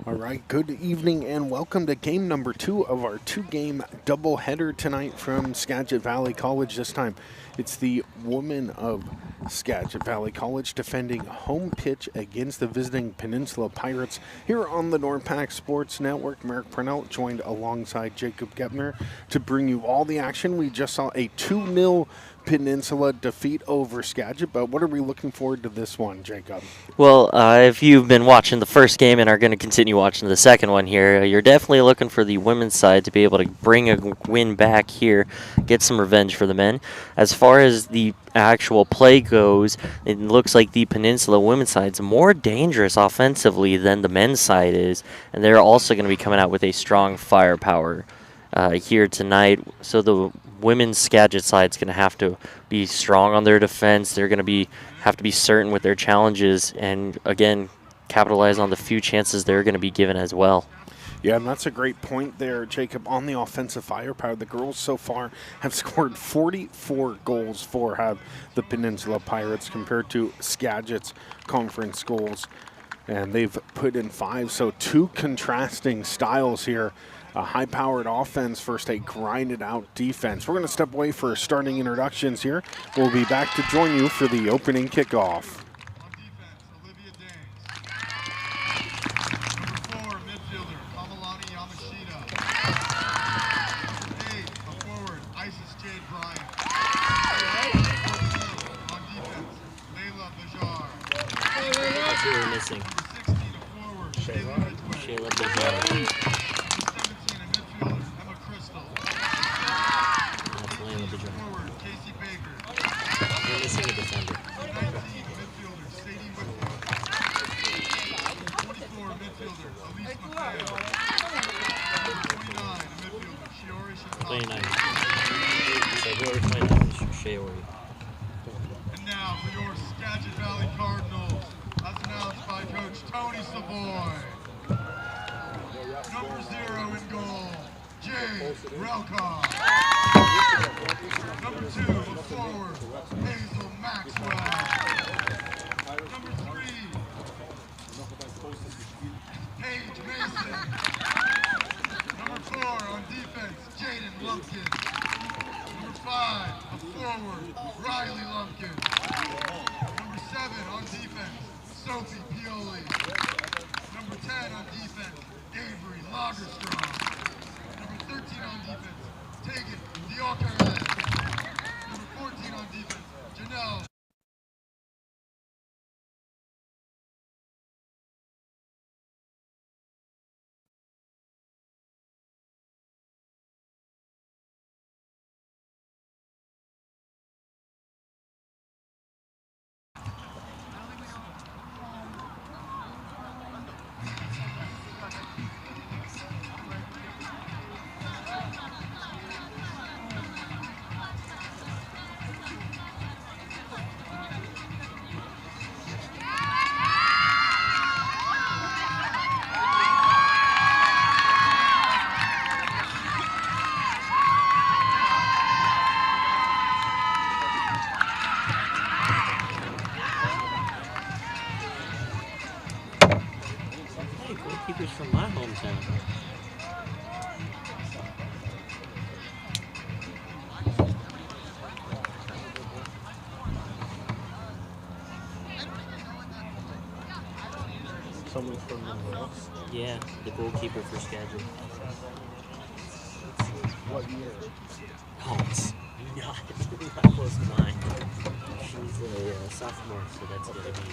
All right, good evening and welcome to game number 2 of our 2-game doubleheader tonight from Skagit Valley College. This time it's the women of Skagit Valley College defending home pitch against the visiting Peninsula Pirates here on the NWAC Sports Network. Merrick Purnell joined alongside Jacob Gepner to bring you all the action. We just saw a 2-0 Peninsula defeat over Skagit, but what are we looking forward to this one, Jacob? Well, if you've been watching the first game and are going to continue watching the second one here, you're definitely looking for the women's side to be able to bring a win back here, get some revenge for the men. As far as the actual play goes, it looks like the Peninsula women's side is more dangerous offensively than the men's side is, and they're also going to be coming out with a strong firepower here tonight. So the women's Skagit side is going to have to be strong on their defense. They're going to have to be certain with their challenges and, again, capitalize on the few chances they're going to be given as well. Yeah, and that's a great point there, Jacob. On the offensive firepower, the girls so far have scored 44 goals for the Peninsula Pirates compared to Skagit's conference goals. And they've put in 5, so 2 contrasting styles here. A high-powered offense versus a grinded-out defense. We're going to step away for starting introductions here. We'll be back to join you for the opening kickoff. Missing. Shayla Bajar. That's Layla Bajar. We're missing a defender. And now for your Skagit Valley Cardinals, as announced by Coach Tony Savoy. Number 0 in goal, Jay Relkoff. Number 2, a forward, Hazel Maxwell. Number 3, Paige Mason. Number 4 on defense, Jaden Lumpkin. Number 5, a forward, Riley Lumpkin. Number 7 on defense, Sophie Pioli. Number 10 on defense, Avery Lagerstrom. Number 13 on defense, Tegan Dioccarez. Number 14 on defense, Janelle. Goalkeepers from my hometown. Someone from the north? Yeah, the goalkeeper for Skagit. What year? Oh, it's not close to mine. She's a sophomore, so that's going to be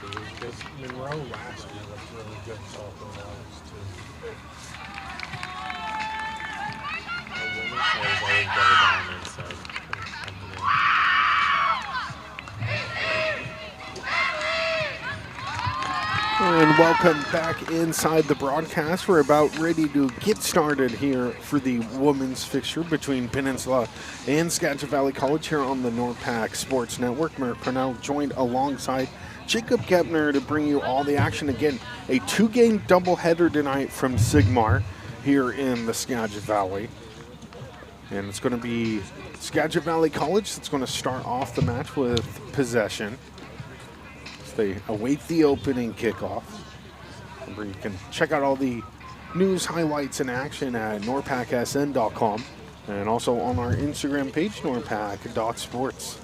2 years ago. Monroe last year was really good sophomore too. The women's side is always better than the men's side. And welcome back inside the broadcast. We're about ready to get started here for the women's fixture between Peninsula and Skagit Valley College here on the NWAC Sports Network. Merrick Purnell joined alongside Jacob Gepner to bring you all the action. Again, a 2-game doubleheader tonight from Sigmar here in the Skagit Valley. And it's going to be Skagit Valley College that's going to start off the match with possession. They await the opening kickoff. Remember, you can check out all the news, highlights, and action at norpacsn.com and also on our Instagram page, norpac.sports.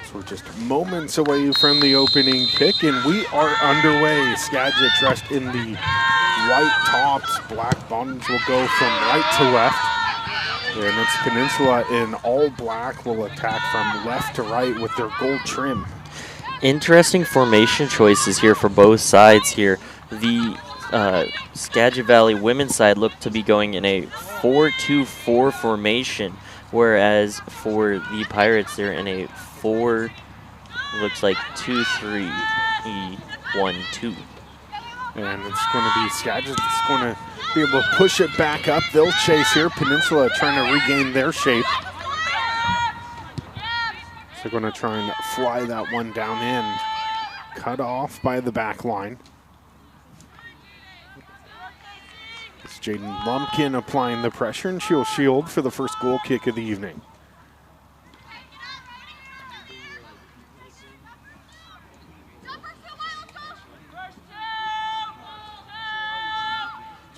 So we're just moments away from the opening kick, and we are underway. Skagit dressed in the white tops, black bottoms will go from right to left. And it's Peninsula in all black will attack from left to right with their gold trim. Interesting formation choices here for both sides here. The Skagit Valley women's side looked to be going in a 4-2-4 formation, whereas for the Pirates they're in a 4, looks like 2-3-1-2. And it's going to be Skagit that's going to be able to push it back up. They'll chase here. Peninsula trying to regain their shape. So they're going to try and fly that one down in. Cut off by the back line. It's Jaden Lumpkin applying the pressure, and she'll shield for the first goal kick of the evening.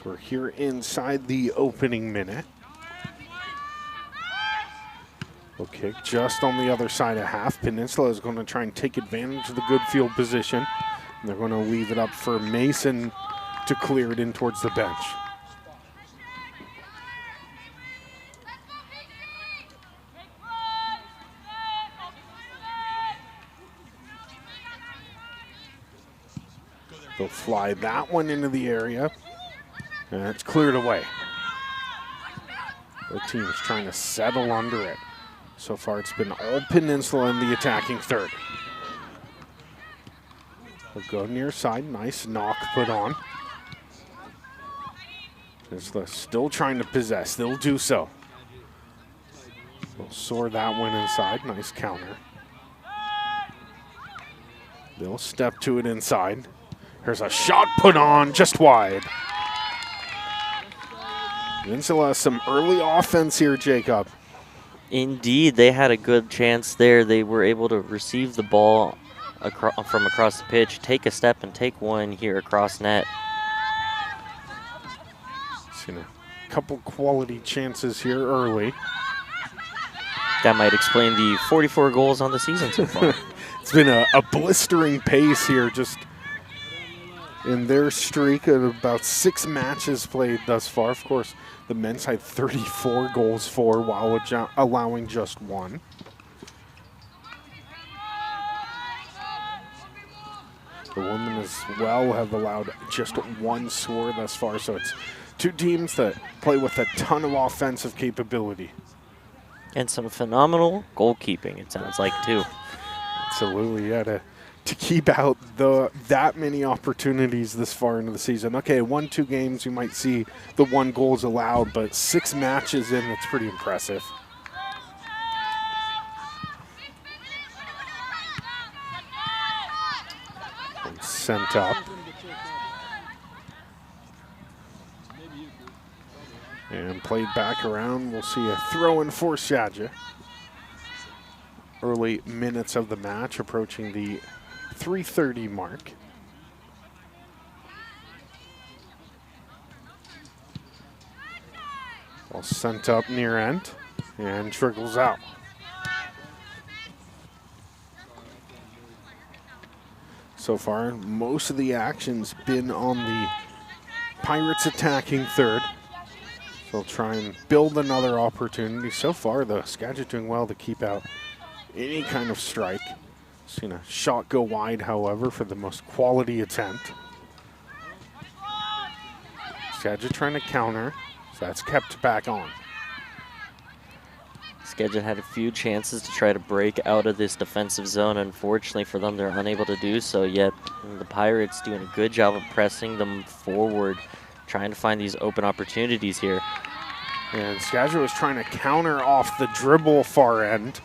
We're here inside the opening minute. We'll kick just on the other side of half. Peninsula is going to try and take advantage of the good field position. And they're going to leave it up for Mason to clear it in towards the bench. They'll fly that one into the area. And it's cleared away. The team's trying to settle under it. So far, it's been all Peninsula in the attacking third. They'll go near side. Nice knock put on. Peninsula still trying to possess. They'll do so. They'll soar that one inside. Nice counter. They'll step to it inside. There's a shot put on just wide. Peninsula, some early offense here, Jacob. Indeed, they had a good chance there. They were able to receive the ball from across the pitch, take a step, and take one here across net. Seen a couple quality chances here early. That might explain the 44 goals on the season so far. It's been a blistering pace here, just in their streak of about 6 matches played thus far. Of course, the men's had 34 goals for while allowing just 1. The women as well have allowed just 1 score thus far, so it's 2 teams that play with a ton of offensive capability. And some phenomenal goalkeeping, it sounds like, too. Absolutely, yeah, to keep out that many opportunities this far into the season. Okay, 1-2 games, you might see the 1 goals allowed, but 6 matches in, that's pretty impressive. And sent up. And played back around. We'll see a throw-in for Skagit. Early minutes of the match, approaching the 3:30 mark. Ball sent up near end and trickles out. So far, most of the action's been on the Pirates attacking third. They'll try and build another opportunity. So far, the Skagit doing well to keep out any kind of strike. Seen a shot go wide, however, for the most quality attempt. Skagit trying to counter, so that's kept back on. Skagit had a few chances to try to break out of this defensive zone. Unfortunately for them, they're unable to do so yet. The Pirates doing a good job of pressing them forward, trying to find these open opportunities here. And Skagit was trying to counter off the dribble far end.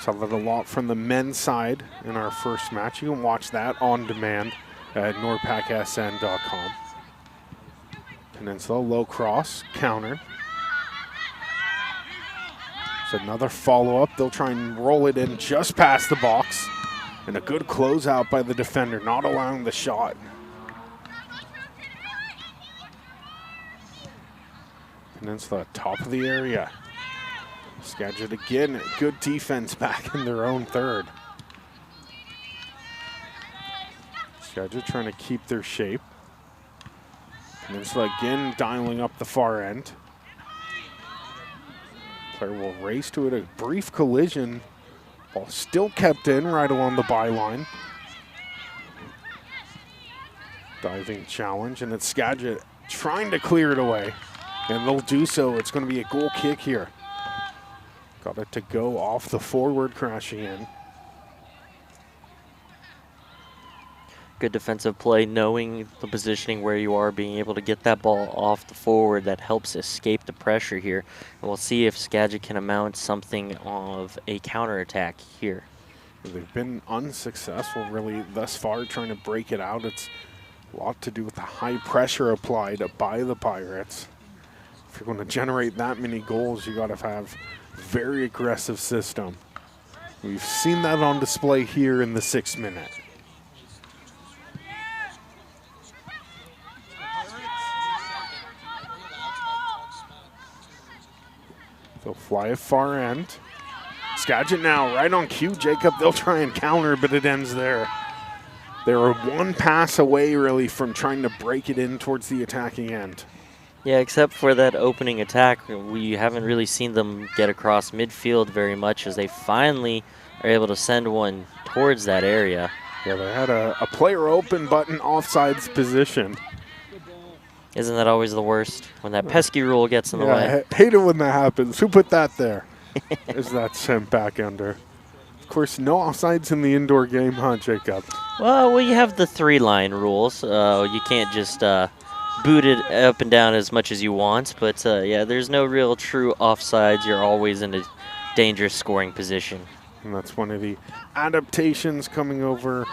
Saw that a lot from the men's side in our first match. You can watch that on demand at norpacsn.com. Peninsula, low cross, counter. It's another follow-up. They'll try and roll it in just past the box. And a good closeout by the defender, not allowing the shot. Peninsula, top of the area. Skagit again, good defense back in their own third. Skagit trying to keep their shape. Peninsula again dialing up the far end. Player will race to it, a brief collision. Ball still kept in right along the byline. Diving challenge, and it's Skagit trying to clear it away. And they'll do so. It's going to be a goal kick here. Got it to go off the forward, crashing in. Good defensive play, knowing the positioning where you are, being able to get that ball off the forward that helps escape the pressure here. And we'll see if Skagit can amount something of a counterattack here. They've been unsuccessful really thus far trying to break it out. It's a lot to do with the high pressure applied by the Pirates. If you're going to generate that many goals, you got to have a very aggressive system. We've seen that on display here in the 6th minute. They'll fly a far end. Skagit now right on cue, Jacob. They'll try and counter, but it ends there. They were one pass away, really, from trying to break it in towards the attacking end. Yeah, except for that opening attack, we haven't really seen them get across midfield very much, as they finally are able to send one towards that area. Yeah, they had a player open button offsides position. Isn't that always the worst, when that pesky rule gets in the way? I hate it when that happens. Who put that there? Is that sent back under? Of course, no offsides in the indoor game, huh, Jacob? Well, you have the 3-line rules. You can't just boot it up and down as much as you want. But, yeah, there's no real true offsides. You're always in a dangerous scoring position. And that's one of the adaptations coming over.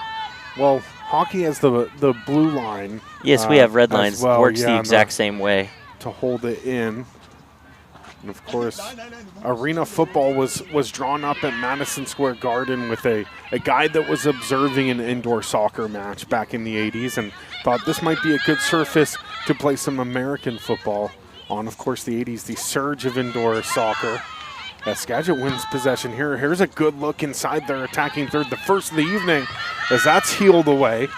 Well, hockey has the blue line. Yes, we have red lines. Well. Works the exact same way. To hold it in. And, of course, arena football was drawn up at Madison Square Garden with a guy that was observing an indoor soccer match back in the 80s and thought this might be a good surface to play some American football on. Of course, the 80s, the surge of indoor soccer. As Skagit wins possession here. Here's a good look inside their attacking third, the first of the evening, as that's healed away.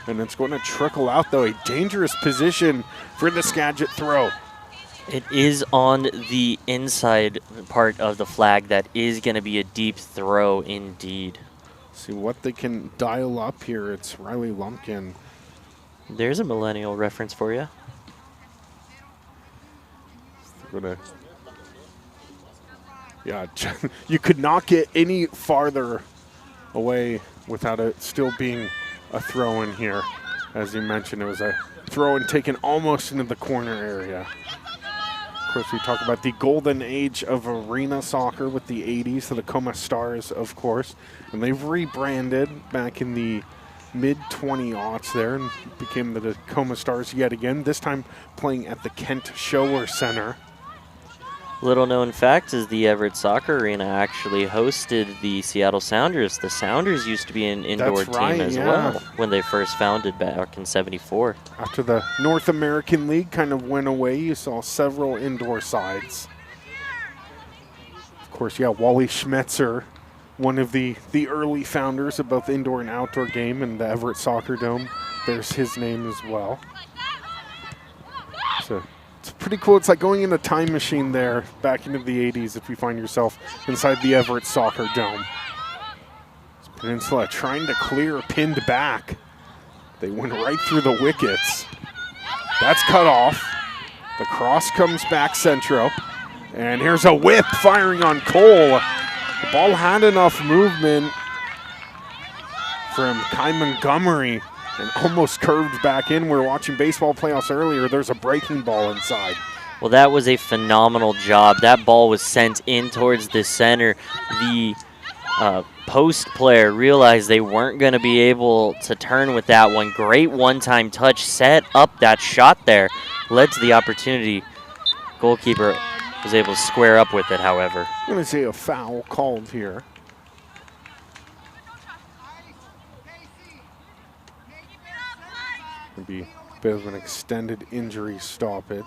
And it's going to trickle out, though, a dangerous position for the Skagit throw. It is on the inside part of the flag. That is going to be a deep throw indeed. See what they can dial up here. It's Riley Lumpkin. There's a millennial reference for you. Yeah, you could not get any farther away without it still being a throw in here. As you mentioned, it was a throw in taken almost into the corner area. Of course, we talk about the golden age of arena soccer with the 80s, the Tacoma Stars, of course. And they've rebranded back in the mid-20s there and became the Tacoma Stars yet again, this time playing at the Kent Shower Center. Little known fact is the Everett Soccer Arena actually hosted the Seattle Sounders. The Sounders used to be an indoor team as well when they first founded back in '74. After the North American League kind of went away, you saw several indoor sides. Of course, yeah, Wally Schmetzer, one of the early founders of both indoor and outdoor game in the Everett Soccer Dome. There's his name as well. So it's pretty cool. It's like going in a time machine there back into the 80s if you find yourself inside the Everett Soccer Dome. It's Peninsula trying to clear, pinned back. They went right through the wickets. That's cut off. The cross comes back centro. And here's a whip firing on Cole. The ball had enough movement from Kai Montgomery and almost curved back in. We were watching baseball playoffs earlier. There's a breaking ball inside. Well, that was a phenomenal job. That ball was sent in towards the center. The post player realized they weren't going to be able to turn with that one. Great one-time touch, set up that shot there, led to the opportunity. Goalkeeper was able to square up with it, however. I'm going to say a foul called here. It'd be a bit of an extended injury stoppage.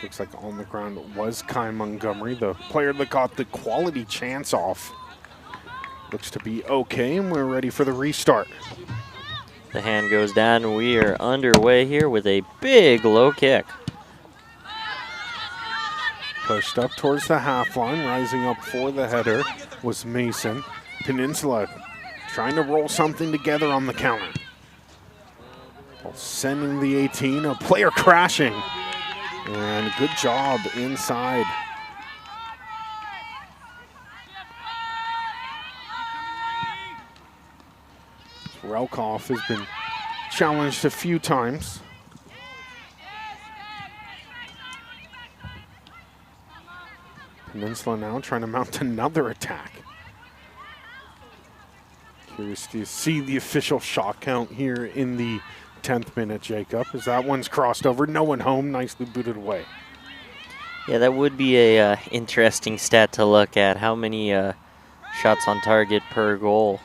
Looks like on the ground was Kai Montgomery, the player that got the quality chance off. Looks to be okay, and we're ready for the restart. The hand goes down, and we are underway here with a big low kick. Pushed up towards the half line, rising up for the header was Mason. Peninsula trying to roll something together on the counter. Ball sending the 18, a player crashing. And good job inside. Relkoff has been challenged a few times. Peninsula now trying to mount another attack. Curious to see the official shot count here in the 10th minute, Jacob, as that one's crossed over. No one home, nicely booted away. Yeah, that would be a interesting stat to look at. How many shots on target per goal?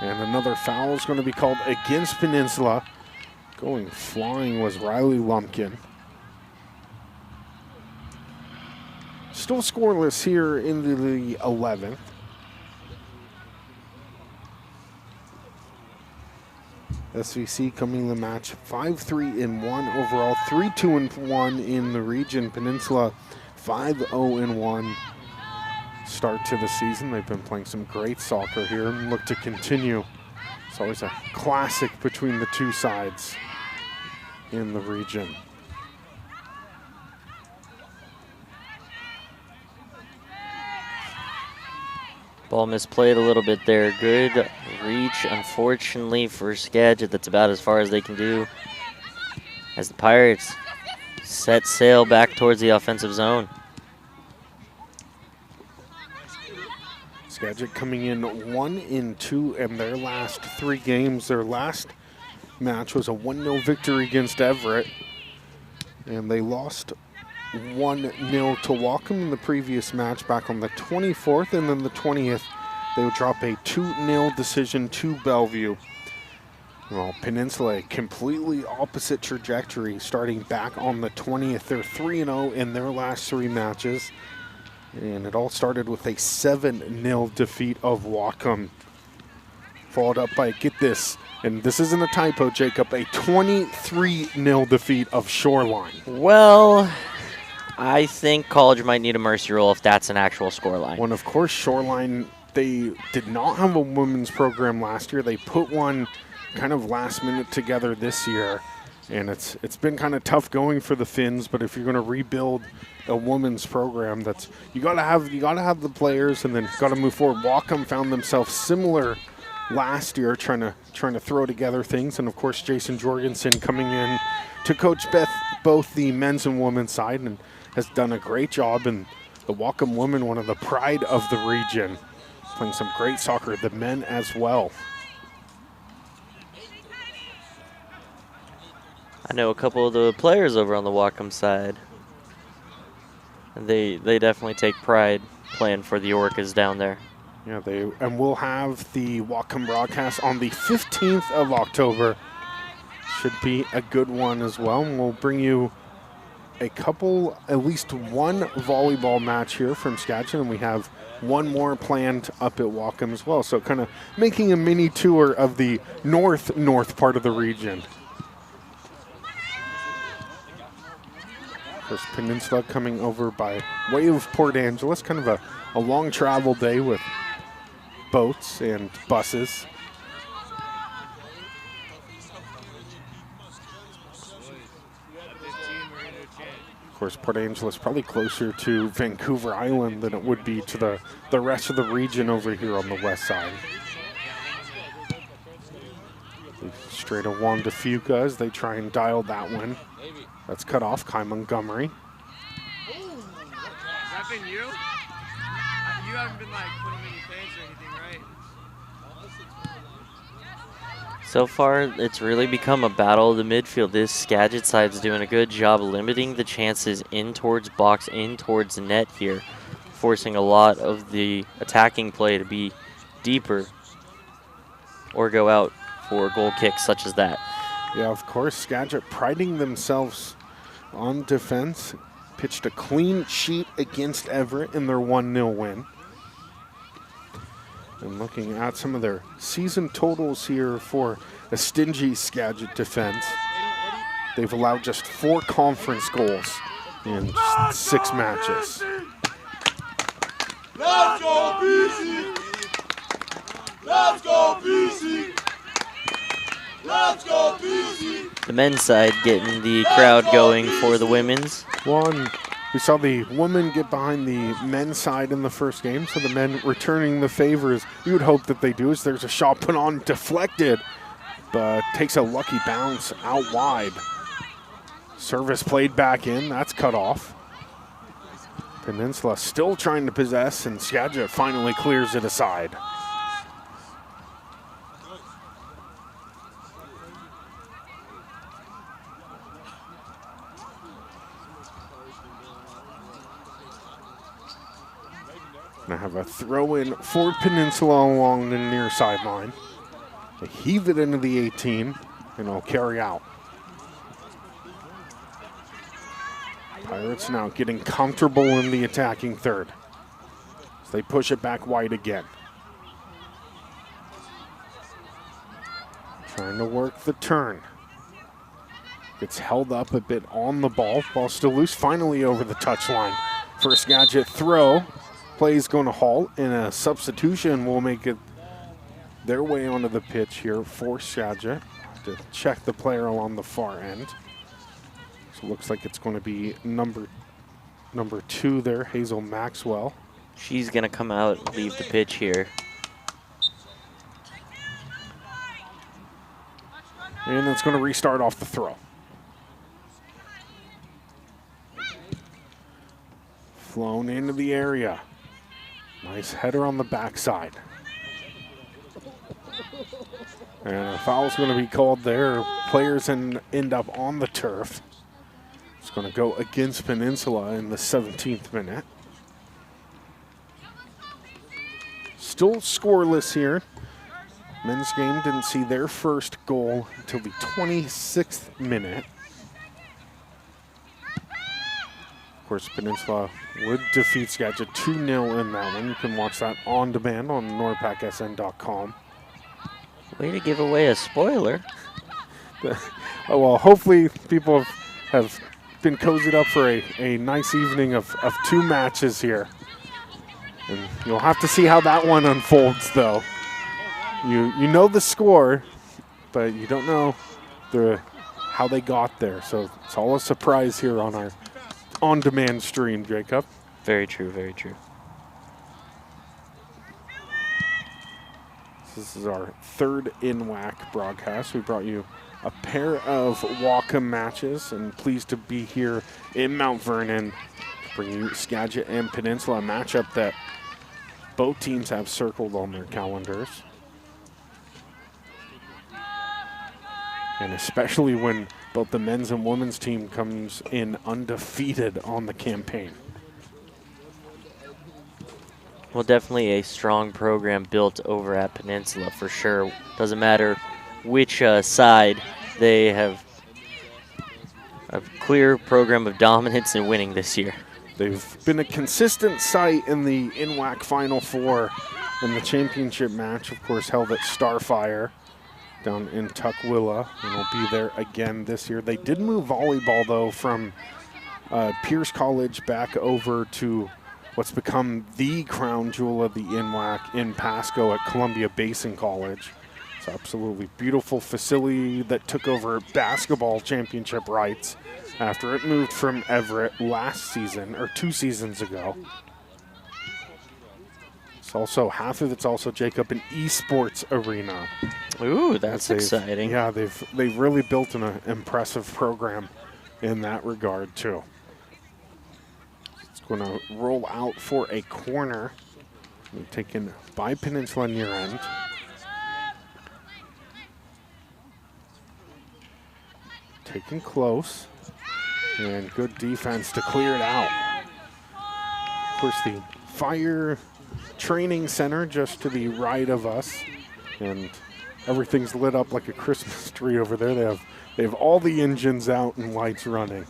And another foul is going to be called against Peninsula. Going flying was Riley Lumpkin. Still scoreless here in the 11th. SVC coming the match 5-3-1 overall, 3-2-1 in the region. Peninsula 5-0-1 start to the season. They've been playing some great soccer here and look to continue. It's always a classic between the two sides in the region. Ball misplayed a little bit there. Good reach, unfortunately, for Skagit. That's about as far as they can do as the Pirates set sail back towards the offensive zone. Skagit coming in 1-2 in their last 3 games. Their last match was a 1-0 victory against Everett, and they lost 1-0 to Wacom in the previous match back on the 24th, and then the 20th they would drop a 2-0 decision to Bellevue. Well, Peninsula, completely opposite trajectory, starting back on the 20th. They're 3-0 in their last 3 matches, and it all started with a 7-0 defeat of Wacom, followed up by, get this, and this isn't a typo, Jacob, a 23-0 defeat of Shoreline. Well, I think College might need a mercy rule if that's an actual scoreline. Well, of course, Shoreline, they did not have a women's program last year. They put one kind of last minute together this year, and it's been kind of tough going for the Finns. But if you're going to rebuild a women's program, that's you gotta have the players, and then got to move forward. Wacom found themselves similar last year, trying to throw together things, and of course, Jason Jorgensen coming in to coach both the men's and women's side, and has done a great job. And the Wacom women, one of the pride of the region, playing some great soccer, the men as well. I know a couple of the players over on the Wacom side. They definitely take pride playing for the Orcas down there. Yeah, and we'll have the Wacom broadcast on the 15th of October. Should be a good one as well. And we'll bring you at least one volleyball match here from Skagit, and we have one more planned up at Wacom as well. So kind of making a mini tour of the north part of the region. First, Peninsula coming over by way of Port Angeles, kind of a long travel day with boats and buses. Of course, Port Angeles probably closer to Vancouver Island than it would be to the rest of the region over here on the west side. Straight to Juan de Fuca as they try and dial that one. That's cut off. Kai Montgomery. Has that been you? You haven't been like putting him in your pants or anything, right? So far, it's really become a battle of the midfield. This Skagit side's doing a good job limiting the chances in towards box, in towards net here, forcing a lot of the attacking play to be deeper or go out for goal kicks such as that. Yeah, of course, Skagit priding themselves on defense. Pitched a clean sheet against Everett in their 1-0 win. And looking at some of their season totals here for a stingy Skagit defense, they've allowed just 4 conference goals in just 6 matches. Let's go, BC! Let's go, BC! Let's go, BC! The men's side getting the crowd going for the women's. We saw the women get behind the men's side in the first game, so the men returning the favors. You would hope that they do, as there's a shot put on, deflected, but takes a lucky bounce out wide. Service played back in, that's cut off. Peninsula still trying to possess, and Skagit finally clears it aside. Gonna have a throw in for Peninsula along the near sideline. They heave it into the 18, and it'll carry out. Pirates now getting comfortable in the attacking third as they push it back wide again. Trying to work the turn. Gets held up a bit on the ball. Ball still loose, finally over the touchline. For a Skagit throw. Play's going to halt, and a substitution will make it their way onto the pitch here for Skagit to check the player along the far end. So it looks like it's going to be number 2 there, Hazel Maxwell. She's going to come out and leave the pitch here. And it's going to restart off the throw. Flown into the area. Nice header on the backside. And a foul's going to be called there. Players end up on the turf. It's going to go against Peninsula in the 17th minute. Still scoreless here. Men's game didn't see their first goal until the 26th minute. Of course, Peninsula would defeat Skagit 2-0 in that one. You can watch that on demand on norpacsn.com. Way to give away a spoiler. Oh, well, hopefully people have been cozied up for a nice evening of 2 matches here. And you'll have to see how that one unfolds, though. You know the score, but you don't know how they got there. So it's all a surprise here on our on-demand stream, Jacob. Very true, very true. This is our 3rd NWAC broadcast. We brought you a pair of Wacom matches, and pleased to be here in Mount Vernon to bring you Skagit and Peninsula, a matchup that both teams have circled on their calendars. And especially when both the men's and women's team comes in undefeated on the campaign. Well, definitely a strong program built over at Peninsula for sure. Doesn't matter which side, they have a clear program of dominance and winning this year. They've been a consistent sight in the NWAC Final Four in the championship match, of course, held at Starfire down in Tukwila, and will be there again this year. They did move volleyball, though, from Pierce College back over to what's become the crown jewel of the NWAC in Pasco at Columbia Basin College. It's an absolutely beautiful facility that took over basketball championship rights after it moved from Everett last season, or 2 seasons ago. It's also, half of it's also, Jacob, an esports arena. Ooh, that's exciting. Yeah, they've really built an impressive program in that regard, too. It's going to roll out for a corner. Taken by Peninsula near end. Taken close. And good defense to clear it out. Of course, the fire training center just to the right of us, and everything's lit up like a Christmas tree over there. They have all the engines out and lights running.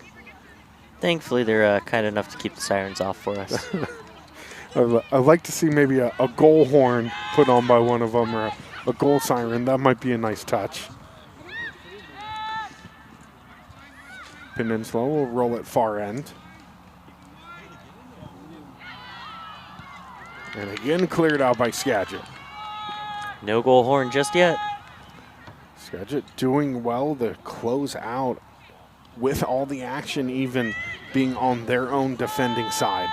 Thankfully, they're kind enough to keep the sirens off for us. I'd like to see maybe a goal horn put on by one of them, or a goal siren. That might be a nice touch. Peninsula will roll at far end. And again cleared out by Skagit. No goal horn just yet. Skagit doing well to close out with all the action even being on their own defending side.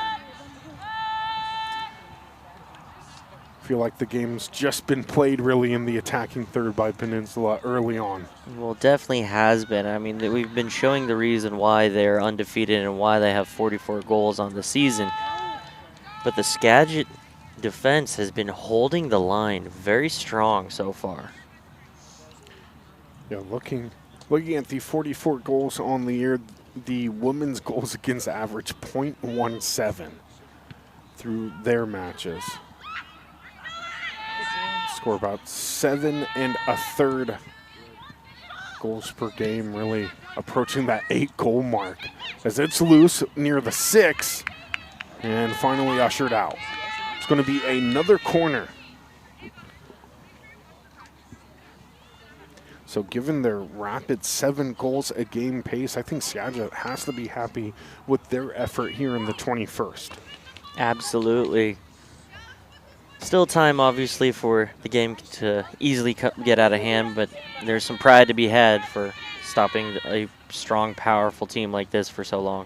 Feel like the game's just been played really in the attacking third by Peninsula early on. Well, definitely has been. I mean, we've been showing the reason why they're undefeated and why they have 44 goals on the season. But the Skagit defense has been holding the line very strong so far. Yeah, looking at the 44 goals on the year, the women's goals against average .17 through their matches. Score about 7 1/3 goals per game, really approaching that 8-goal mark as it's loose near the 6 and finally ushered out. It's going to be another corner. So given their rapid 7 goals a game pace, I think Skagit has to be happy with their effort here in the 21st. Absolutely. Still time, obviously, for the game to easily get out of hand, but there's some pride to be had for stopping a strong, powerful team like this for so long.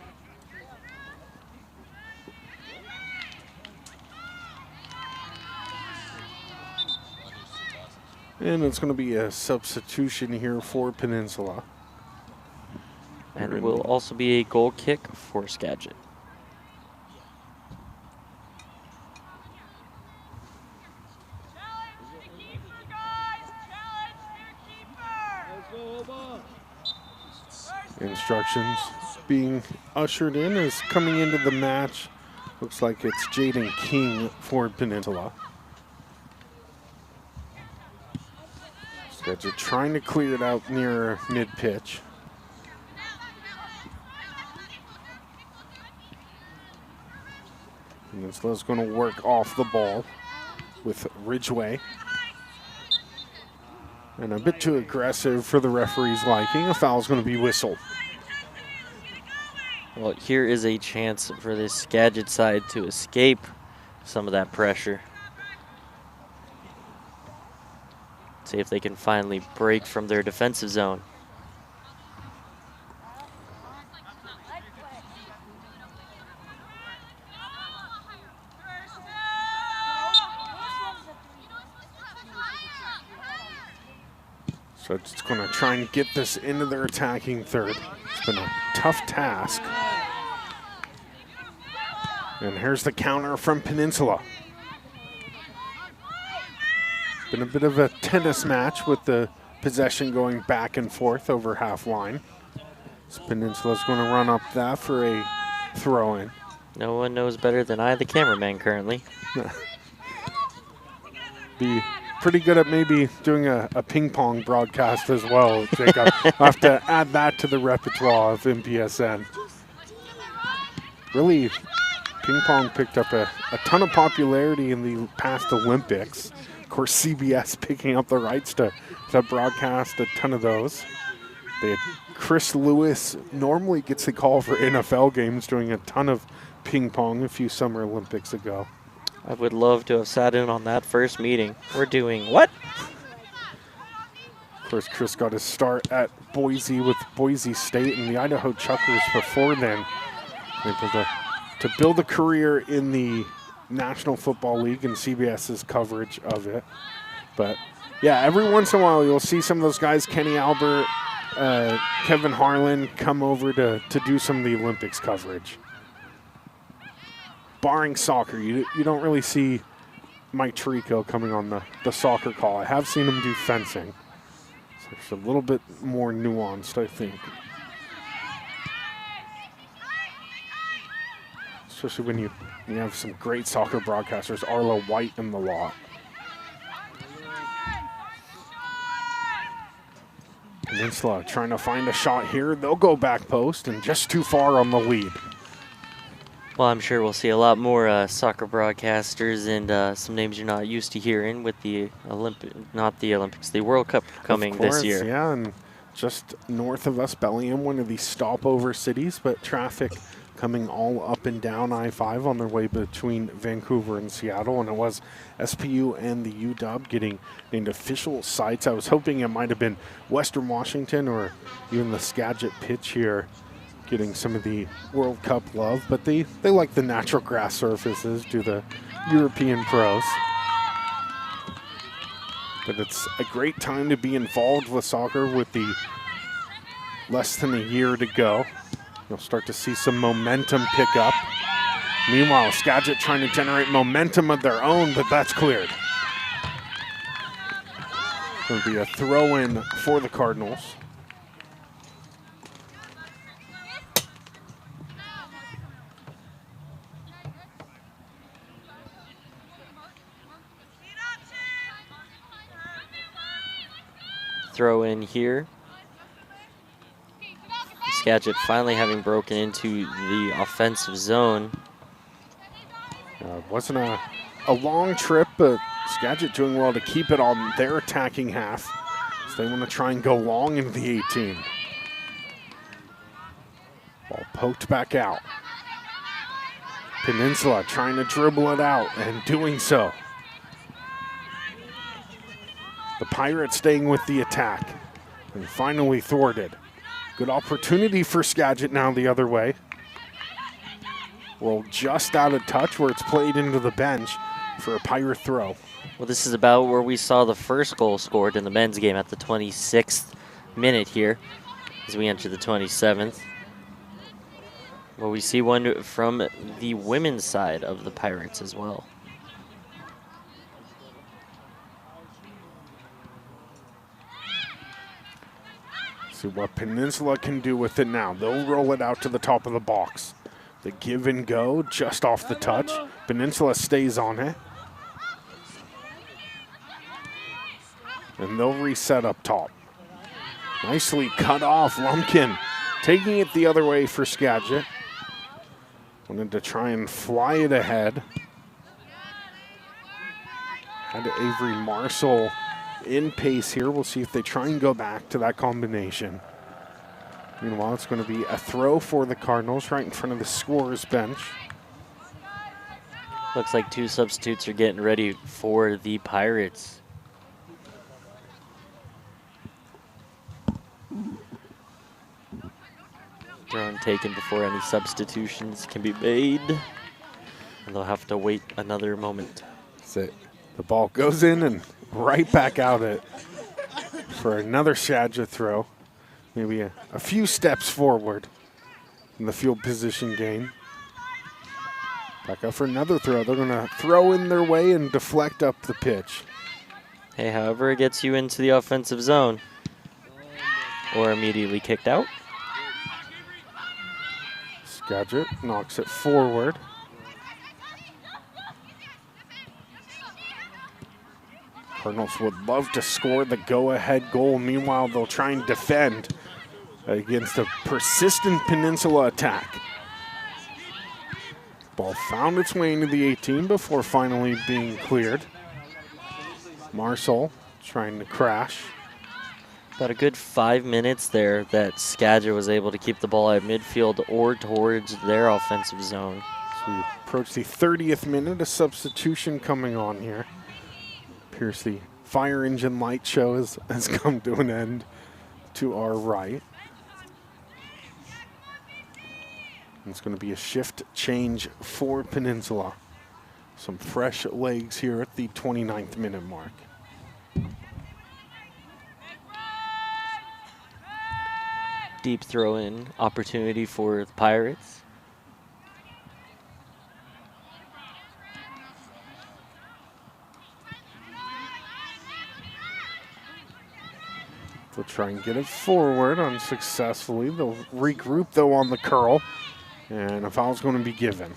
And it's going to be a substitution here for Peninsula. And it will also be a goal kick for Skagit. Instructions being ushered in as coming into the match. Looks like it's Jaden King for Peninsula. Skagit trying to clear it out near mid-pitch. Peninsula's going to work off the ball with Ridgeway. And a bit too aggressive for the referee's liking. A foul's going to be whistled. Well, here is a chance for this Skagit side to escape some of that pressure. See if they can finally break from their defensive zone. So it's going to try and get this into their attacking third. It's been a tough task. And here's the counter from Peninsula. Been a bit of a tennis match with the possession going back and forth over half line. So Peninsula's going to run up that for a throw-in. No one knows better than I, the cameraman, currently. Be pretty good at maybe doing a ping pong broadcast as well, Jacob. I'll have to add that to the repertoire of MPSN. Really, ping pong picked up a ton of popularity in the past Olympics. Of course, CBS picking up the rights to broadcast a ton of those. They had Chris Lewis normally gets a call for NFL games, doing a ton of ping pong a few Summer Olympics ago. I would love to have sat in on that first meeting. We're doing what? Of course, Chris got his start at Boise with Boise State and the Idaho Chuckers before then. Able to build a career in the National Football League and CBS's coverage of it. But yeah, every once in a while you'll see some of those guys, Kenny Albert, Kevin Harlan, come over to do some of the Olympics coverage. Barring soccer, you don't really see Mike Tirico coming on the soccer call. I have seen him do fencing. So it's a little bit more nuanced, I think. especially when you have some great soccer broadcasters, Arlo White in the lot. Peninsula trying to find a shot here. They'll go back post and just too far on the lead. Well, I'm sure we'll see a lot more soccer broadcasters and some names you're not used to hearing with the the World Cup coming this year. Yeah, and just north of us, Bellingham, one of these stopover cities, but traffic coming all up and down I-5 on their way between Vancouver and Seattle, and it was SPU and the UW getting named official sites. I was hoping it might have been Western Washington or even the Skagit pitch here getting some of the World Cup love, but they like the natural grass surfaces, do the European pros. But it's a great time to be involved with soccer with the less than a year to go. You'll start to see some momentum pick up. Meanwhile, Skagit trying to generate momentum of their own, but that's cleared. It'll be a throw-in for the Cardinals. Throw in here. Skagit finally having broken into the offensive zone. It wasn't a long trip, but Skagit doing well to keep it on their attacking half. So they want to try and go long into the 18. Ball poked back out. Peninsula trying to dribble it out and doing so. The Pirates staying with the attack and finally thwarted. Good opportunity for Skagit now the other way. Rolled just out of touch where it's played into the bench for a Pirate throw. Well, this is about where we saw the first goal scored in the men's game at the 26th minute here as we enter the 27th. Well, we see one from the women's side of the Pirates as well. See what Peninsula can do with it now. They'll roll it out to the top of the box. The give and go just off the touch. Peninsula stays on it. And they'll reset up top. Nicely cut off. Lumpkin taking it the other way for Skagit. Wanted to try and fly it ahead. Had Avery Marshall in pace here. We'll see if they try and go back to that combination. Meanwhile, it's going to be a throw for the Cardinals right in front of the scorer's bench. Looks like two substitutes are getting ready for the Pirates. Throw taken before any substitutions can be made. And they'll have to wait another moment. That's it. The ball goes in and right back out it for another Skagit throw. Maybe a few steps forward in the field position game. Back up for another throw. They're going to throw in their way and deflect up the pitch. Hey, however it gets you into the offensive zone or immediately kicked out. Skagit knocks it forward. Cardinals would love to score the go-ahead goal. Meanwhile, they'll try and defend against a persistent Peninsula attack. Ball found its way into the 18 before finally being cleared. Marshall trying to crash. About a good 5 minutes there that Skagit was able to keep the ball at midfield or towards their offensive zone. So we approach the 30th minute, a substitution coming on here. Appears the fire engine light show has come to an end to our right. It's going to be a shift change for Peninsula. Some fresh legs here at the 29th minute mark. Deep throw-in opportunity for the Pirates. They'll try and get it forward unsuccessfully. They'll regroup, though, on the curl. And a foul's going to be given.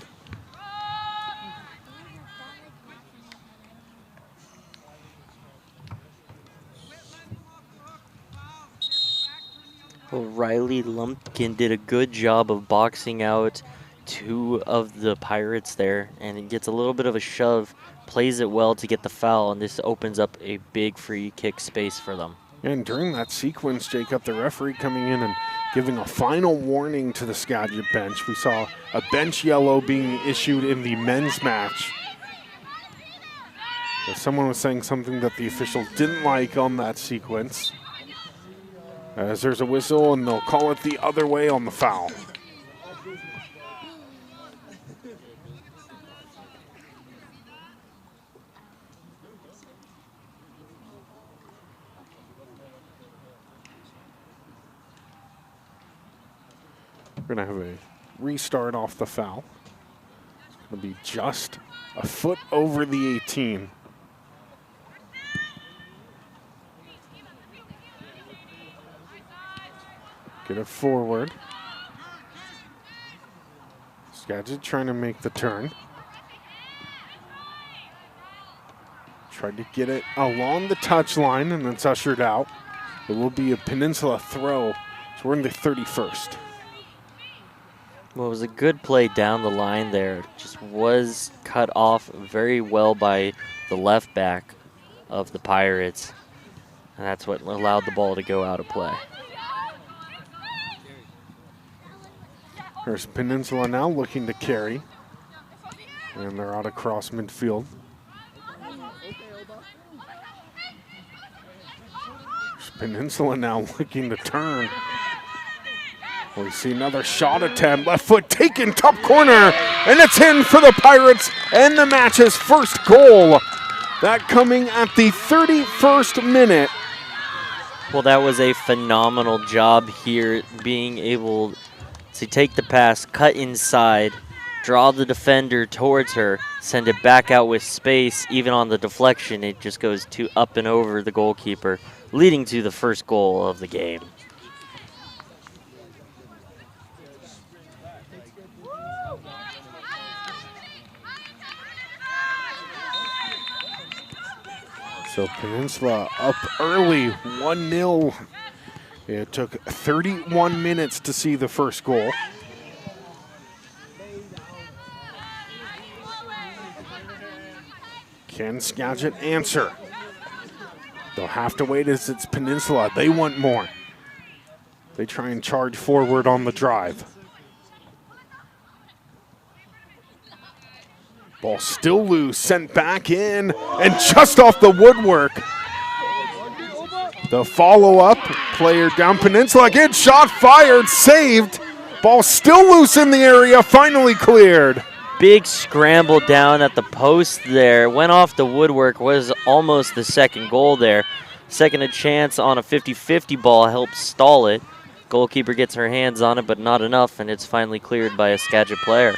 Well, Riley Lumpkin did a good job of boxing out two of the Pirates there, and it gets a little bit of a shove, plays it well to get the foul, and this opens up a big free kick space for them. And during that sequence, Jacob, the referee coming in and giving a final warning to the Skagit bench. We saw a bench yellow being issued in the men's match. So someone was saying something that the officials didn't like on that sequence. As there's a whistle, and they'll call it the other way on the foul. We're going to have a restart off the foul. It's going to be just a foot over the 18. Get it forward. Skagit trying to make the turn. Tried to get it along the touchline, and it's ushered out. It will be a Peninsula throw. So we're in the 31st. Well, it was a good play down the line there. Just was cut off very well by the left back of the Pirates. And that's what allowed the ball to go out of play. There's Peninsula now looking to carry. And they're out across midfield. There's Peninsula now looking to turn. We see another shot attempt, left foot taken, top corner, and it's in for the Pirates and the match's first goal. That coming at the 31st minute. Well, that was a phenomenal job here, being able to take the pass, cut inside, draw the defender towards her, send it back out with space. Even on the deflection, it just goes up and over the goalkeeper, leading to the first goal of the game. So Peninsula up early, 1-0. It took 31 minutes to see the first goal. Can Skagit answer? They'll have to wait as it's Peninsula. They want more. They try and charge forward on the drive. Ball still loose, sent back in, and just off the woodwork. The follow-up, player down Peninsula, again, shot fired, saved. Ball still loose in the area, finally cleared. Big scramble down at the post there. Went off the woodwork, was almost the second goal there. Second a chance on a 50-50 ball helped stall it. Goalkeeper gets her hands on it, but not enough, and it's finally cleared by a Skagit player.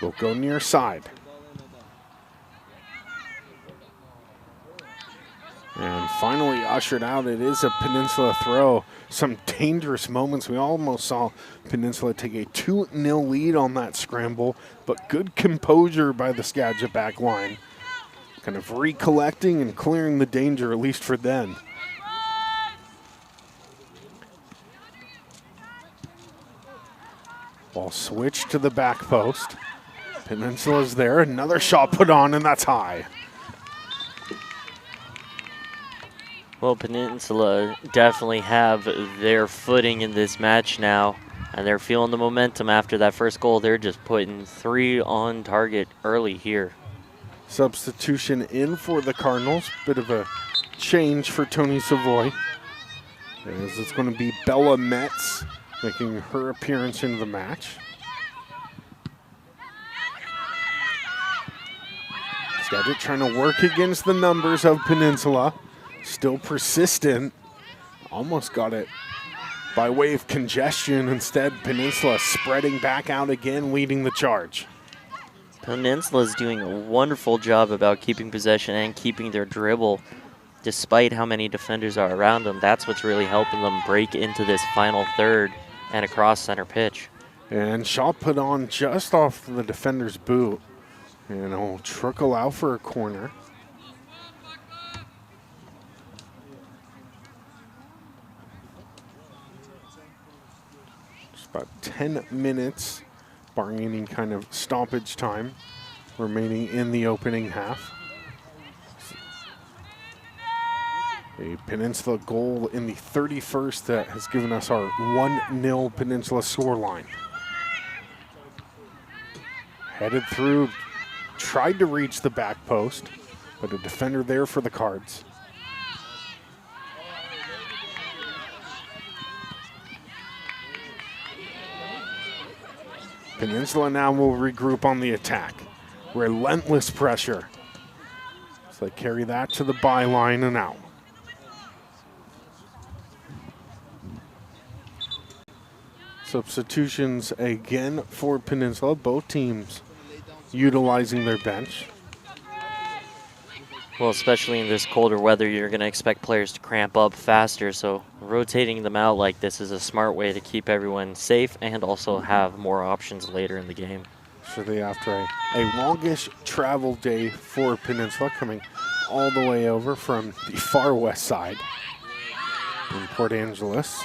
We'll go near side. And finally ushered out, it is a Peninsula throw. Some dangerous moments. We almost saw Peninsula take a 2-0 lead on that scramble, but good composure by the Skagit back line. Kind of recollecting and clearing the danger, at least for then. Ball switched to the back post. Peninsula's there, another shot put on, and that's high. Well, Peninsula definitely have their footing in this match now, and they're feeling the momentum after that first goal. They're just putting 3 on target early here. Substitution in for the Cardinals. Bit of a change for Tony Savoy, as it's going to be Bella Metz making her appearance into the match. Skagit trying to work against the numbers of Peninsula. Still persistent. Almost got it by way of congestion. Instead, Peninsula spreading back out again, leading the charge. Peninsula's doing a wonderful job about keeping possession and keeping their dribble, despite how many defenders are around them. That's what's really helping them break into this final third and across center pitch. And shot put on just off the defender's boot. And it'll trickle out for a corner. About 10 minutes, barring any kind of stoppage time, remaining in the opening half. A Peninsula goal in the 31st that has given us our 1-0 Peninsula scoreline. Headed through, tried to reach the back post, but a defender there for the Cards. Peninsula now will regroup on the attack. Relentless pressure. So they carry that to the byline and out. Substitutions again for Peninsula. Both teams utilizing their bench. Well, especially in this colder weather, you're going to expect players to cramp up faster, so rotating them out like this is a smart way to keep everyone safe and also have more options later in the game. Shortly after a longish travel day for Peninsula, coming all the way over from the far west side in Port Angeles.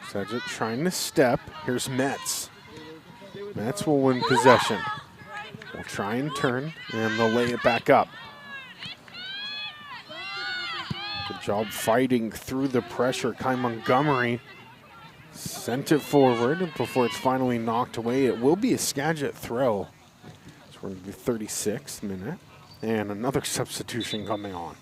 Skagit trying to step. Here's Metz. Metz will win possession. Will try and turn, and they'll lay it back up. Good job fighting through the pressure. Kai Montgomery sent it forward before it's finally knocked away. It will be a Skagit throw. So we're going to the 36th minute, and another substitution coming on.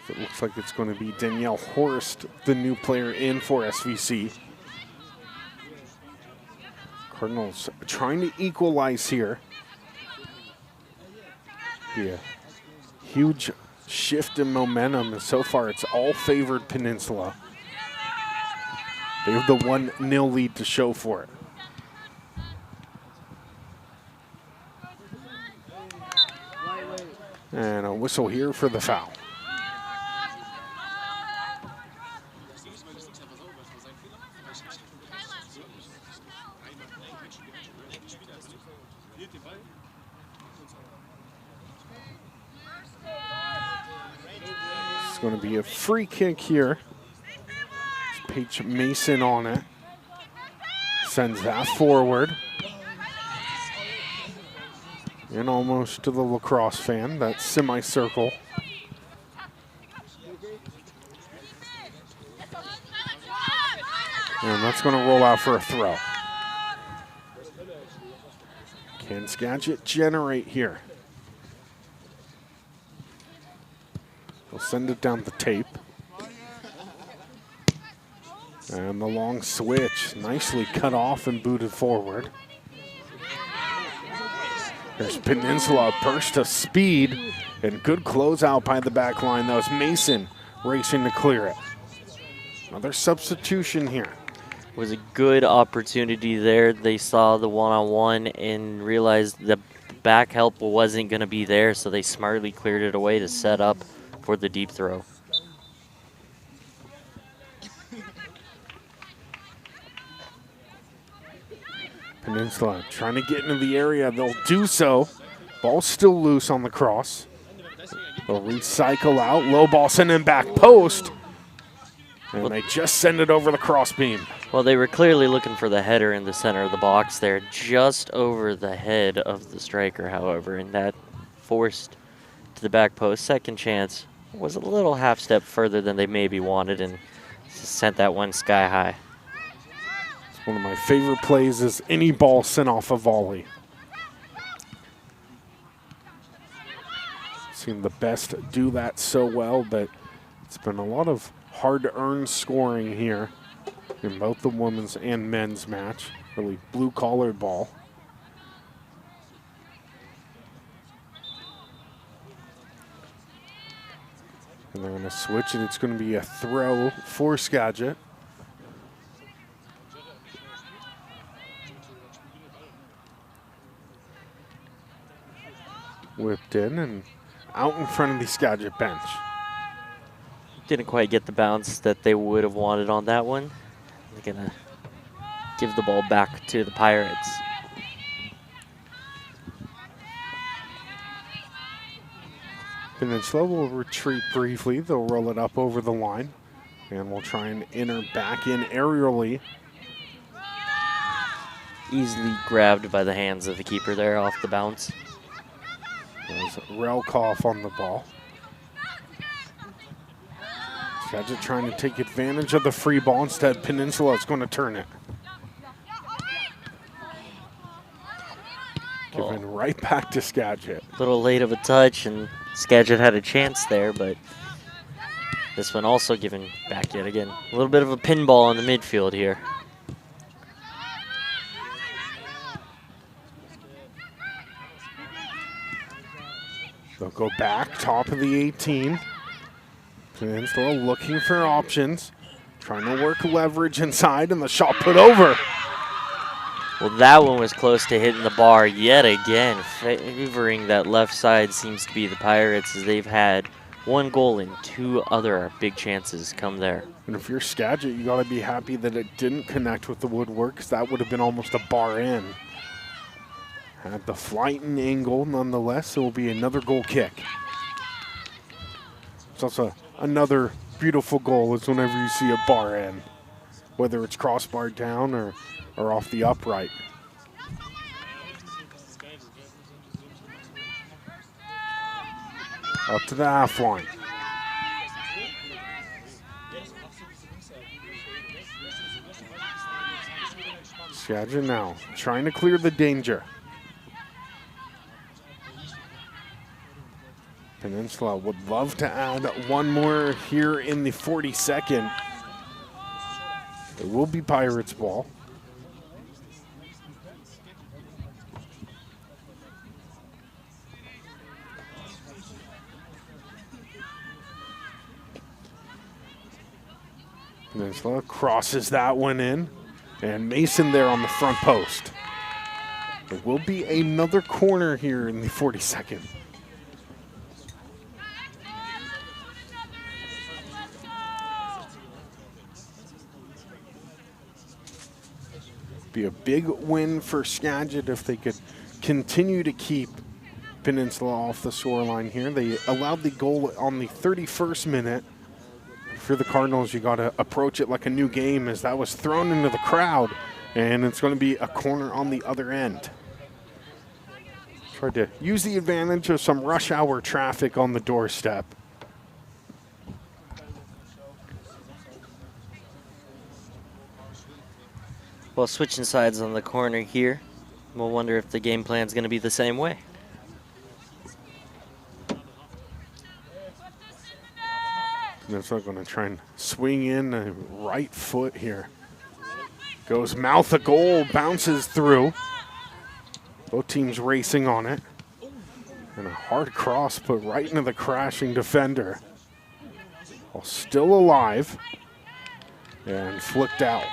It looks like it's going to be Danielle Horst, the new player in for SVC. Cardinals trying to equalize here. Be a huge shift in momentum, and so far it's all favored Peninsula. They have the 1-0 lead to show for it. And a whistle here for the foul. It's going to be a free kick here. It's Paige Mason on it. Sends that forward. And almost to the lacrosse fan, that semicircle. And that's going to roll out for a throw. Can Skagit generate here? They'll send it down the tape. And the long switch, nicely cut off and booted forward. There's Peninsula, burst of speed, and good closeout by the back line. That was Mason racing to clear it. Another substitution here. It was a good opportunity there. They saw the one-on-one and realized the back help wasn't going to be there, so they smartly cleared it away to set up for the deep throw. Peninsula trying to get into the area. They'll do so. Ball still loose on the cross. They'll recycle out. Low ball sent in back post. And they just send it over the cross beam. Well, they were clearly looking for the header in the center of the box there, just over the head of the striker, however, and that forced to the back post. Second chance was a little half step further than they maybe wanted and sent that one sky high. One of my favorite plays is any ball sent off a volley. Seen the best do that so well, but it's been a lot of hard-earned scoring here in both the women's and men's match. Really blue-collar ball. And they're going to switch, and it's going to be a throw for Skagit. Whipped in and out in front of the Skagit bench. Didn't quite get the bounce that they would have wanted on that one. They're gonna give the ball back to the Pirates. Peninsula will retreat briefly. They'll roll it up over the line. And we'll try and enter back in aerially. Easily grabbed by the hands of the keeper there off the bounce. There's Relkoff on the ball. Skagit trying to take advantage of the free ball. Instead, Peninsula is going to turn it. Giving right back to Skagit. A little late of a touch, and Skagit had a chance there, but this one also given back yet again. A little bit of a pinball in the midfield here. They'll go back, top of the 18. Peninsula looking for options. Trying to work leverage inside, and the shot put over. Well, that one was close to hitting the bar yet again. Favoring that left side seems to be the Pirates, as they've had one goal and two other big chances come there. And if you're Skagit, you got to be happy that it didn't connect with the woodwork, because that would have been almost a bar in. Had the flighting angle, nonetheless. It will be another goal kick. It's also another beautiful goal is whenever you see a bar in, whether it's crossbar down or off the upright. Up to the half line. Skagit now trying to clear the danger. Peninsula would love to add one more here in the 42nd. It will be Pirates ball. Peninsula crosses that one in, and Mason there on the front post. There will be another corner here in the 42nd. Be a big win for Skagit if they could continue to keep Peninsula off the scoreline here. They allowed the goal on the 31st minute. For the Cardinals, you got to approach it like a new game, as that was thrown into the crowd, and it's going to be a corner on the other end. Tried to use the advantage of some rush hour traffic on the doorstep. Well, switching sides on the corner here. We'll wonder if the game plan is going to be the same way. Peninsula going to try and swing in a right foot here. Goes mouth of goal, bounces through. Both teams racing on it. And a hard cross put right into the crashing defender. While still alive. And flicked out.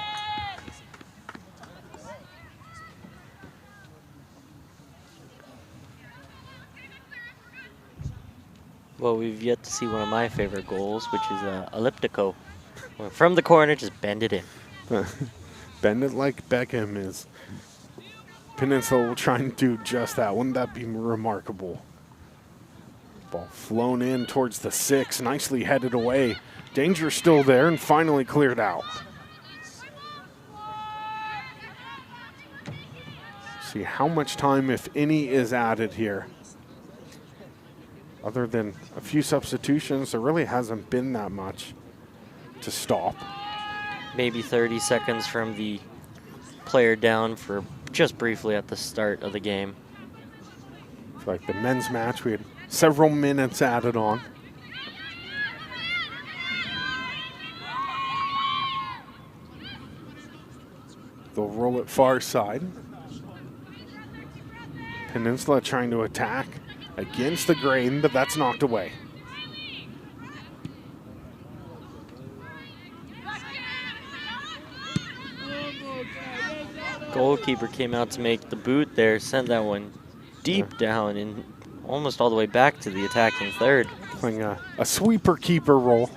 Well, we've yet to see one of my favorite goals, which is elliptico. From the corner, just bend it in. Bend it like Beckham is. Peninsula will try and do just that. Wouldn't that be remarkable? Ball flown in towards the 6, nicely headed away. Danger still there and finally cleared out. See how much time, if any, is added here. Other than a few substitutions, there really hasn't been that much to stop. Maybe 30 seconds from the player down for just briefly at the start of the game. Like the men's match, we had several minutes added on. They'll roll it far side. Peninsula trying to attack against the grain, but that's knocked away. Goalkeeper came out to make the boot there, sent that one deep down and almost all the way back to the attacking third. Playing a sweeper-keeper role.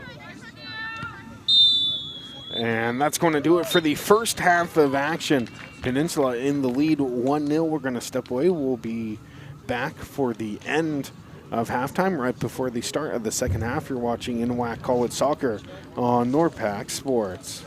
And that's going to do it for the first half of action. Peninsula in the lead 1-0. We're going to step away. We'll be back for the end of halftime, right before the start of the second half. You're watching NWAC College Soccer on NORPAC Sports.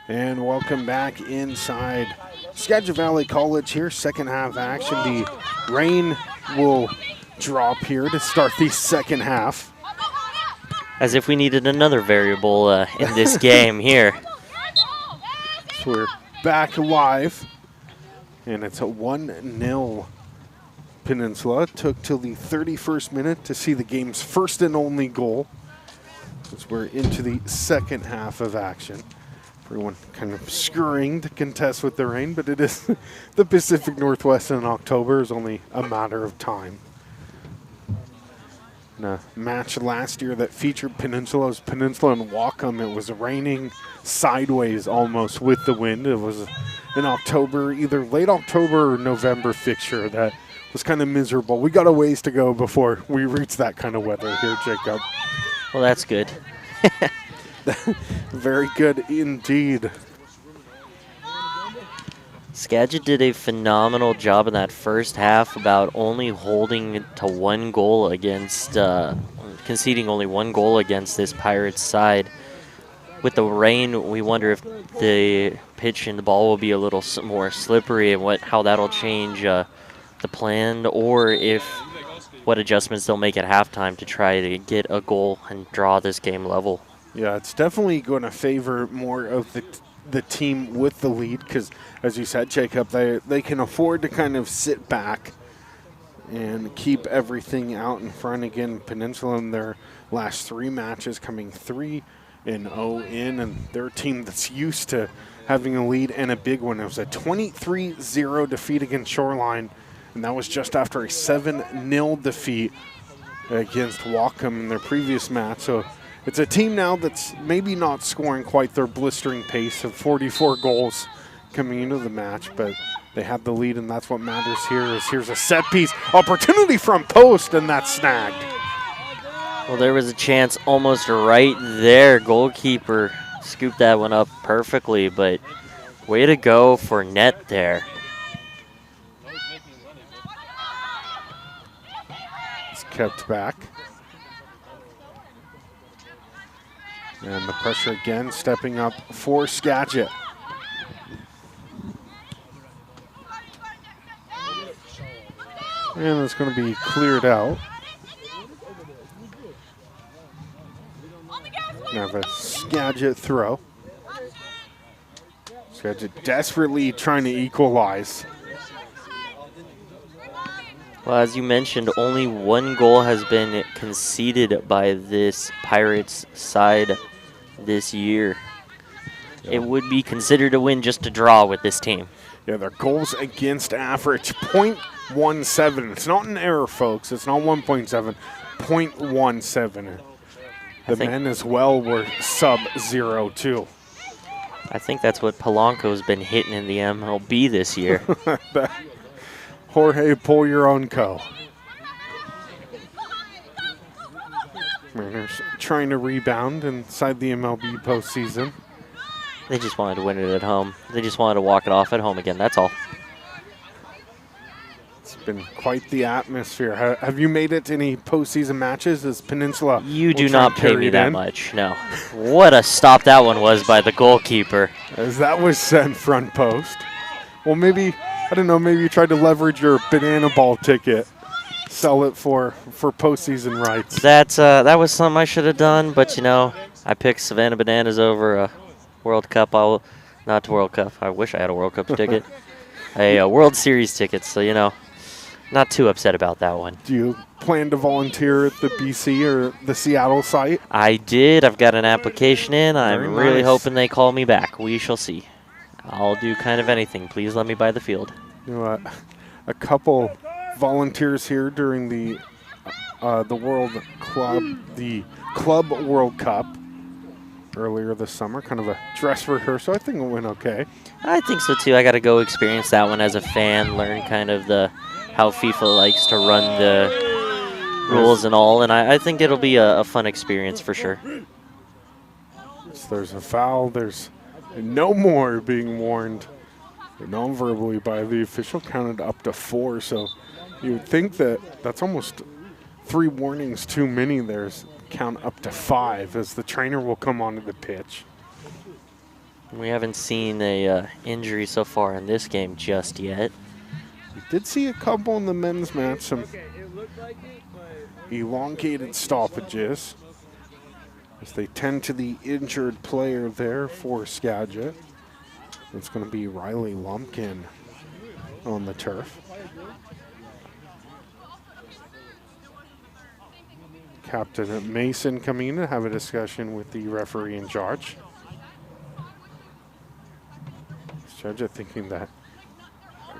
And welcome back inside Skagit Valley College here, second half action. The rain will drop here to start the second half. As if we needed another variable in this game here. So we're back live, and it's a 1-0 Peninsula. It took till the 31st minute to see the game's first and only goal, as we're into the second half of action. Everyone kind of scurrying to contest with the rain, but it is the Pacific Northwest in October is only a matter of time. In a match last year that featured Peninsula and Wacom, it was raining sideways almost with the wind. It was in October, either late October or November fixture that was kind of miserable. We got a ways to go before we reach that kind of weather here, Jacob. Well, that's good. Very good indeed. Skagit did a phenomenal job in that first half about only holding to one goal against, conceding only one goal against this Pirates side. With the rain, we wonder if the pitch and the ball will be a little more slippery and how that'll change the plan, or if what adjustments they'll make at halftime to try to get a goal and draw this game level. Yeah, it's definitely going to favor more of the team with the lead because, as you said, Jacob, they can afford to kind of sit back and keep everything out in front. Again, Peninsula in their last 3 matches coming 3-0 in, and they're a team that's used to having a lead and a big one. It was a 23-0 defeat against Shoreline, and that was just after a 7-0 defeat against Wacom in their previous match. So it's a team now that's maybe not scoring quite their blistering pace of 44 goals coming into the match, but they have the lead, and that's what matters here. Here's a set piece opportunity from post, and that's snagged. Well, there was a chance almost right there. Goalkeeper scooped that one up perfectly, but way to go for net there. It's kept back. And the pressure again stepping up for Skagit. And it's going to be cleared out. Now have a Skagit throw. Skagit desperately trying to equalize. Well, as you mentioned, only one goal has been conceded by this Pirates side this year. It would be considered a win just to draw with this team. Yeah, their goals against average, .17. It's not an error, folks. It's not 1.7, .17. The men as well were sub-0, too. I think that's what Polanco's been hitting in the MLB this year. Jorge, pull your own co. Mariners trying to rebound inside the MLB postseason. They just wanted to win it at home. They just wanted to walk it off at home again, that's all. It's been quite the atmosphere. Have you made it to any postseason matches as Peninsula? You do not pay me that much, no. What a stop that one was by the goalkeeper. As that was sent front post. Well, maybe, I don't know, maybe you tried to leverage your banana ball ticket. Sell it for postseason rights. That was something I should have done, but you know, I picked Savannah Bananas over a World Cup. Not World Cup. I wish I had a World Cup ticket. A World Series ticket, so you know, not too upset about that one. Do you plan to volunteer at the BC or the Seattle site? I did. I've got an application in. I'm really hoping they call me back. We shall see. I'll do kind of anything. Please let me buy the field. You know what? A couple volunteers here during the Club World Cup earlier this summer, kind of a dress rehearsal. I think it went okay. I think so too. I got to go experience that one as a fan, learn kind of how FIFA likes to run the rules and all, and I think it'll be a fun experience for sure. So there's a foul. There's no more being warned non-verbally by the official, counted up to 4. So you would think that's almost 3 warnings too many. There's count up to 5 as the trainer will come onto the pitch. We haven't seen a injury so far in this game just yet. We did see a couple in the men's match, some elongated stoppages as they tend to the injured player there for Skagit. It's going to be Riley Lumpkin on the turf. Captain Mason coming in to have a discussion with the referee in charge. Skagit thinking that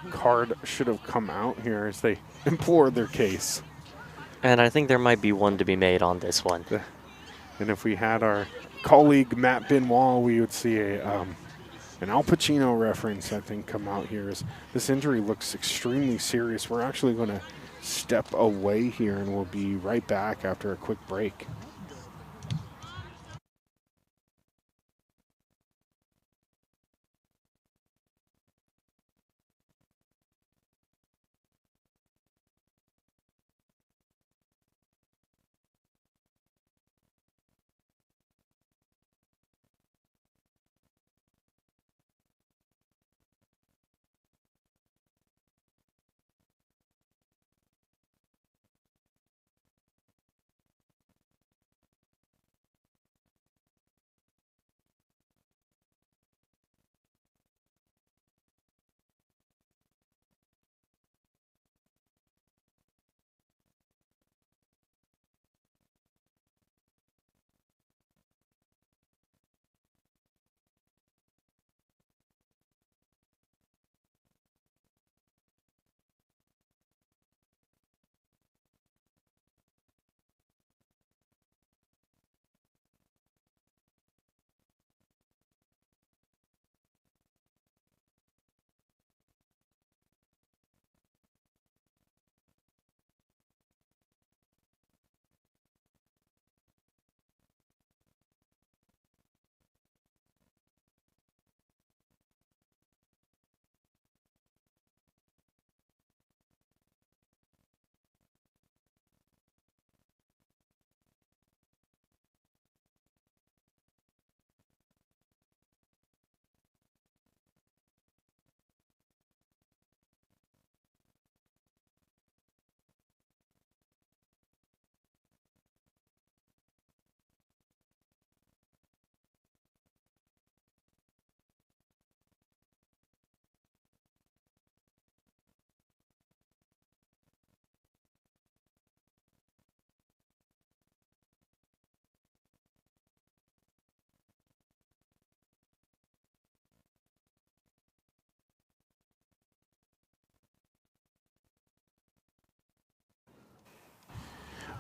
a card should have come out here as they implore their case. And I think there might be one to be made on this one. And if we had our colleague Matt Benoit, we would see an Al Pacino reference, I think, come out here. As this injury looks extremely serious. We're actually going to step away here, and we'll be right back after a quick break.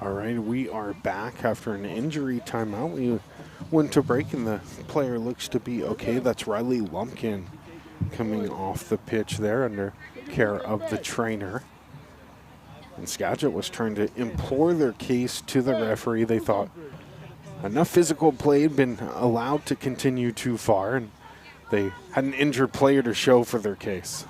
All right, we are back after an injury timeout. We went to break, and the player looks to be okay. That's Riley Lumpkin coming off the pitch there under care of the trainer. And Skagit was trying to implore their case to the referee. They thought enough physical play had been allowed to continue too far, and they had an injured player to show for their case.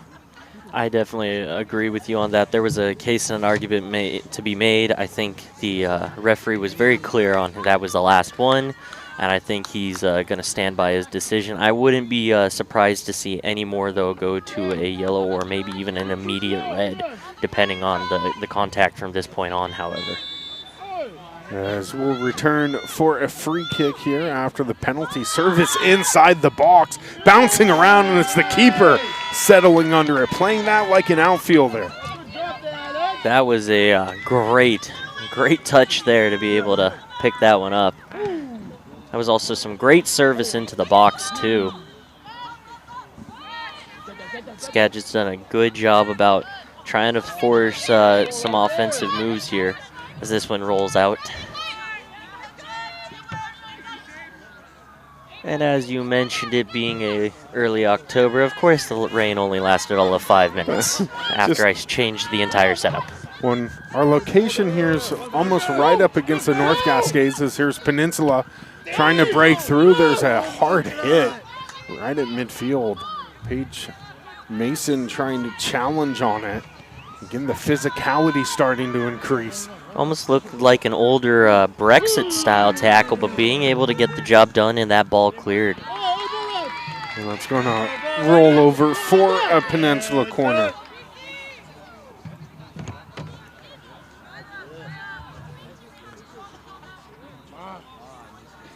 I definitely agree with you on that. There was a case and an argument to be made. I think the referee was very clear on that was the last one, and I think he's going to stand by his decision. I wouldn't be surprised to see any more, though, go to a yellow or maybe even an immediate red, depending on the contact from this point on, however. As we'll return for a free kick here after the penalty. Service inside the box, bouncing around, and it's the keeper settling under it, playing that like an outfielder. That was a great touch there to be able to pick that one up. That was also some great service into the box, too. Skagit's done a good job about trying to force some offensive moves here as this one rolls out. And as you mentioned, it being early October, of course the rain only lasted all of 5 minutes after I changed the entire setup. When our location here is almost right up against the North Cascades, as here's Peninsula trying to break through. There's a hard hit right at midfield. Paige Mason trying to challenge on it. Again, the physicality starting to increase. Almost looked like an older Brexit-style tackle, but being able to get the job done and that ball cleared. And that's going to roll over for a Peninsula corner.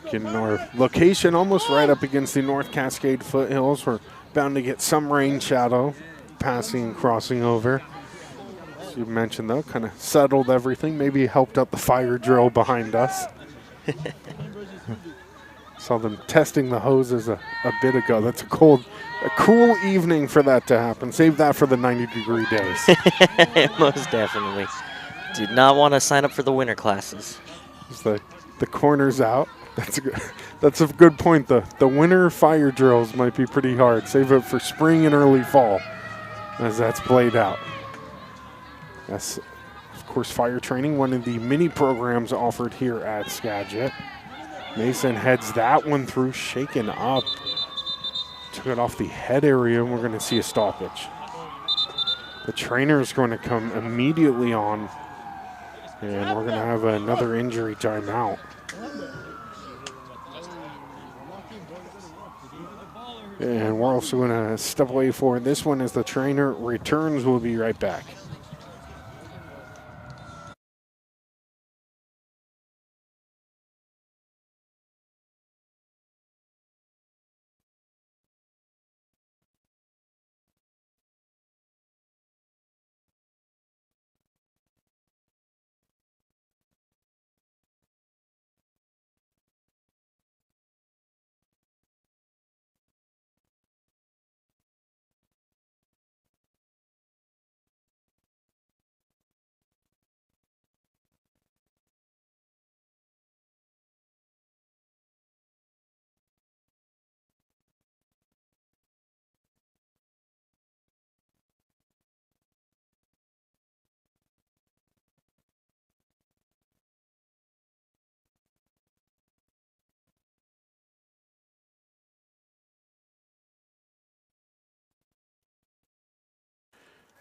Getting our location almost right up against the North Cascade foothills. We're bound to get some rain shadow passing and crossing over. As you mentioned, though, kind of settled everything. Maybe helped out the fire drill behind us. Saw them testing the hoses a bit ago. That's a cool evening for that to happen. Save that for the 90-degree days. Most definitely. Did not want to sign up for the winter classes. Is the corners out? That's a good point. The winter fire drills might be pretty hard. Save it for spring and early fall as that's played out. That's, of course, fire training, one of the mini programs offered here at Skagit. Mason heads that one through, shaken up. Took it off the head area, and we're going to see a stoppage. The trainer is going to come immediately on, and we're going to have another injury timeout. And we're also going to step away for this one as the trainer returns. We'll be right back.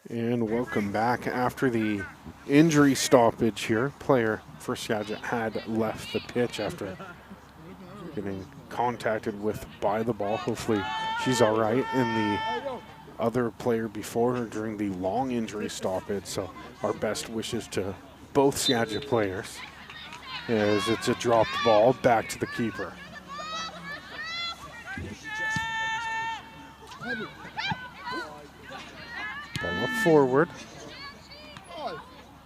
And welcome back after the injury stoppage here. Player for Skagit had left the pitch after getting contacted with by the ball. Hopefully she's all right. And the other player before her during the long injury stoppage. So our best wishes to both Skagit players as it's a dropped ball back to the keeper. Ball up forward.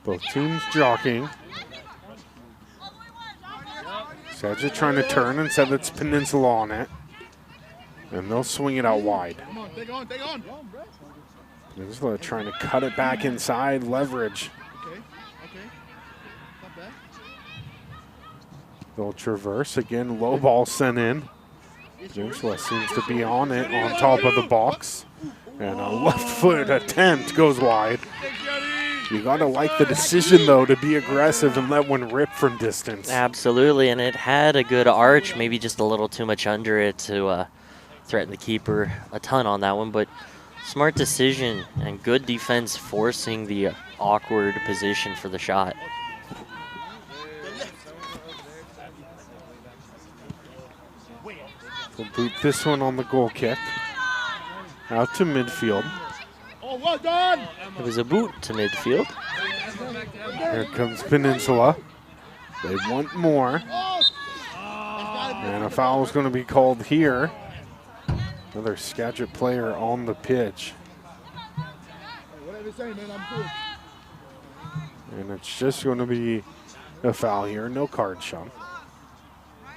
Both teams jockeying. Skagit trying to turn and said it's Peninsula on it. And they'll swing it out wide. Peninsula trying to cut it back inside, leverage. They'll traverse again, low ball sent in. Peninsula seems to be on it on top of the box. And a left foot attempt goes wide. You got to like the decision, though, to be aggressive and let one rip from distance. Absolutely, and it had a good arch, maybe just a little too much under it to threaten the keeper a ton on that one. But smart decision and good defense forcing the awkward position for the shot. We'll boot this one on the goal kick. Out to midfield. Oh, well done! It was a boot to midfield. Here comes Peninsula. They want more. And a foul is going to be called here. Another Skagit player on the pitch. And it's just going to be a foul here. No card shown.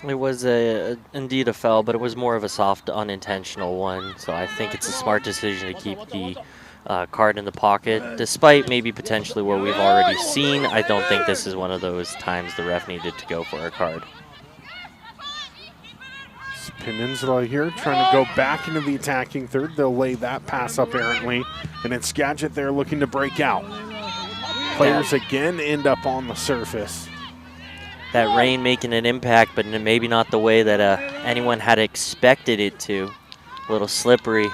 It was indeed a foul, but it was more of a soft, unintentional one. So I think it's a smart decision to keep the card in the pocket. Despite maybe potentially what we've already seen, I don't think this is one of those times the ref needed to go for a card. It's Peninsula here trying to go back into the attacking third. They'll lay that pass up errantly. And it's Skagit there looking to break out. Players again end up on the surface. That rain making an impact, but maybe not the way that anyone had expected it to. A little slippery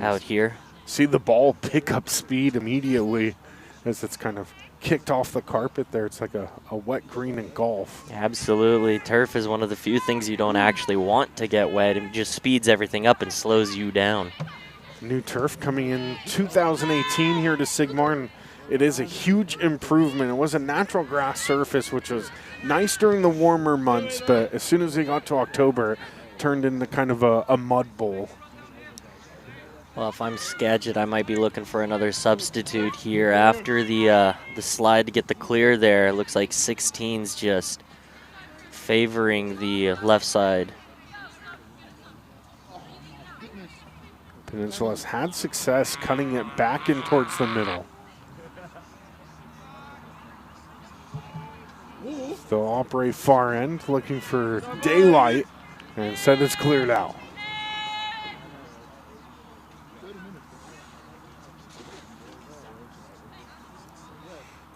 out here. See the ball pick up speed immediately as it's kind of kicked off the carpet there. It's like a wet green in golf. Absolutely. Turf is one of the few things you don't actually want to get wet. It just speeds everything up and slows you down. New turf coming in 2018 here to Sigmar, and it is a huge improvement. It was a natural grass surface, which was nice during the warmer months, but as soon as we got to October, it turned into kind of a mud bowl. Well, if I'm Skagit, I might be looking for another substitute here. After the slide to get the clear there, it looks like 16's just favoring the left side. Peninsula's had success cutting it back in towards the middle. They'll operate far end, looking for daylight, and instead it's cleared out.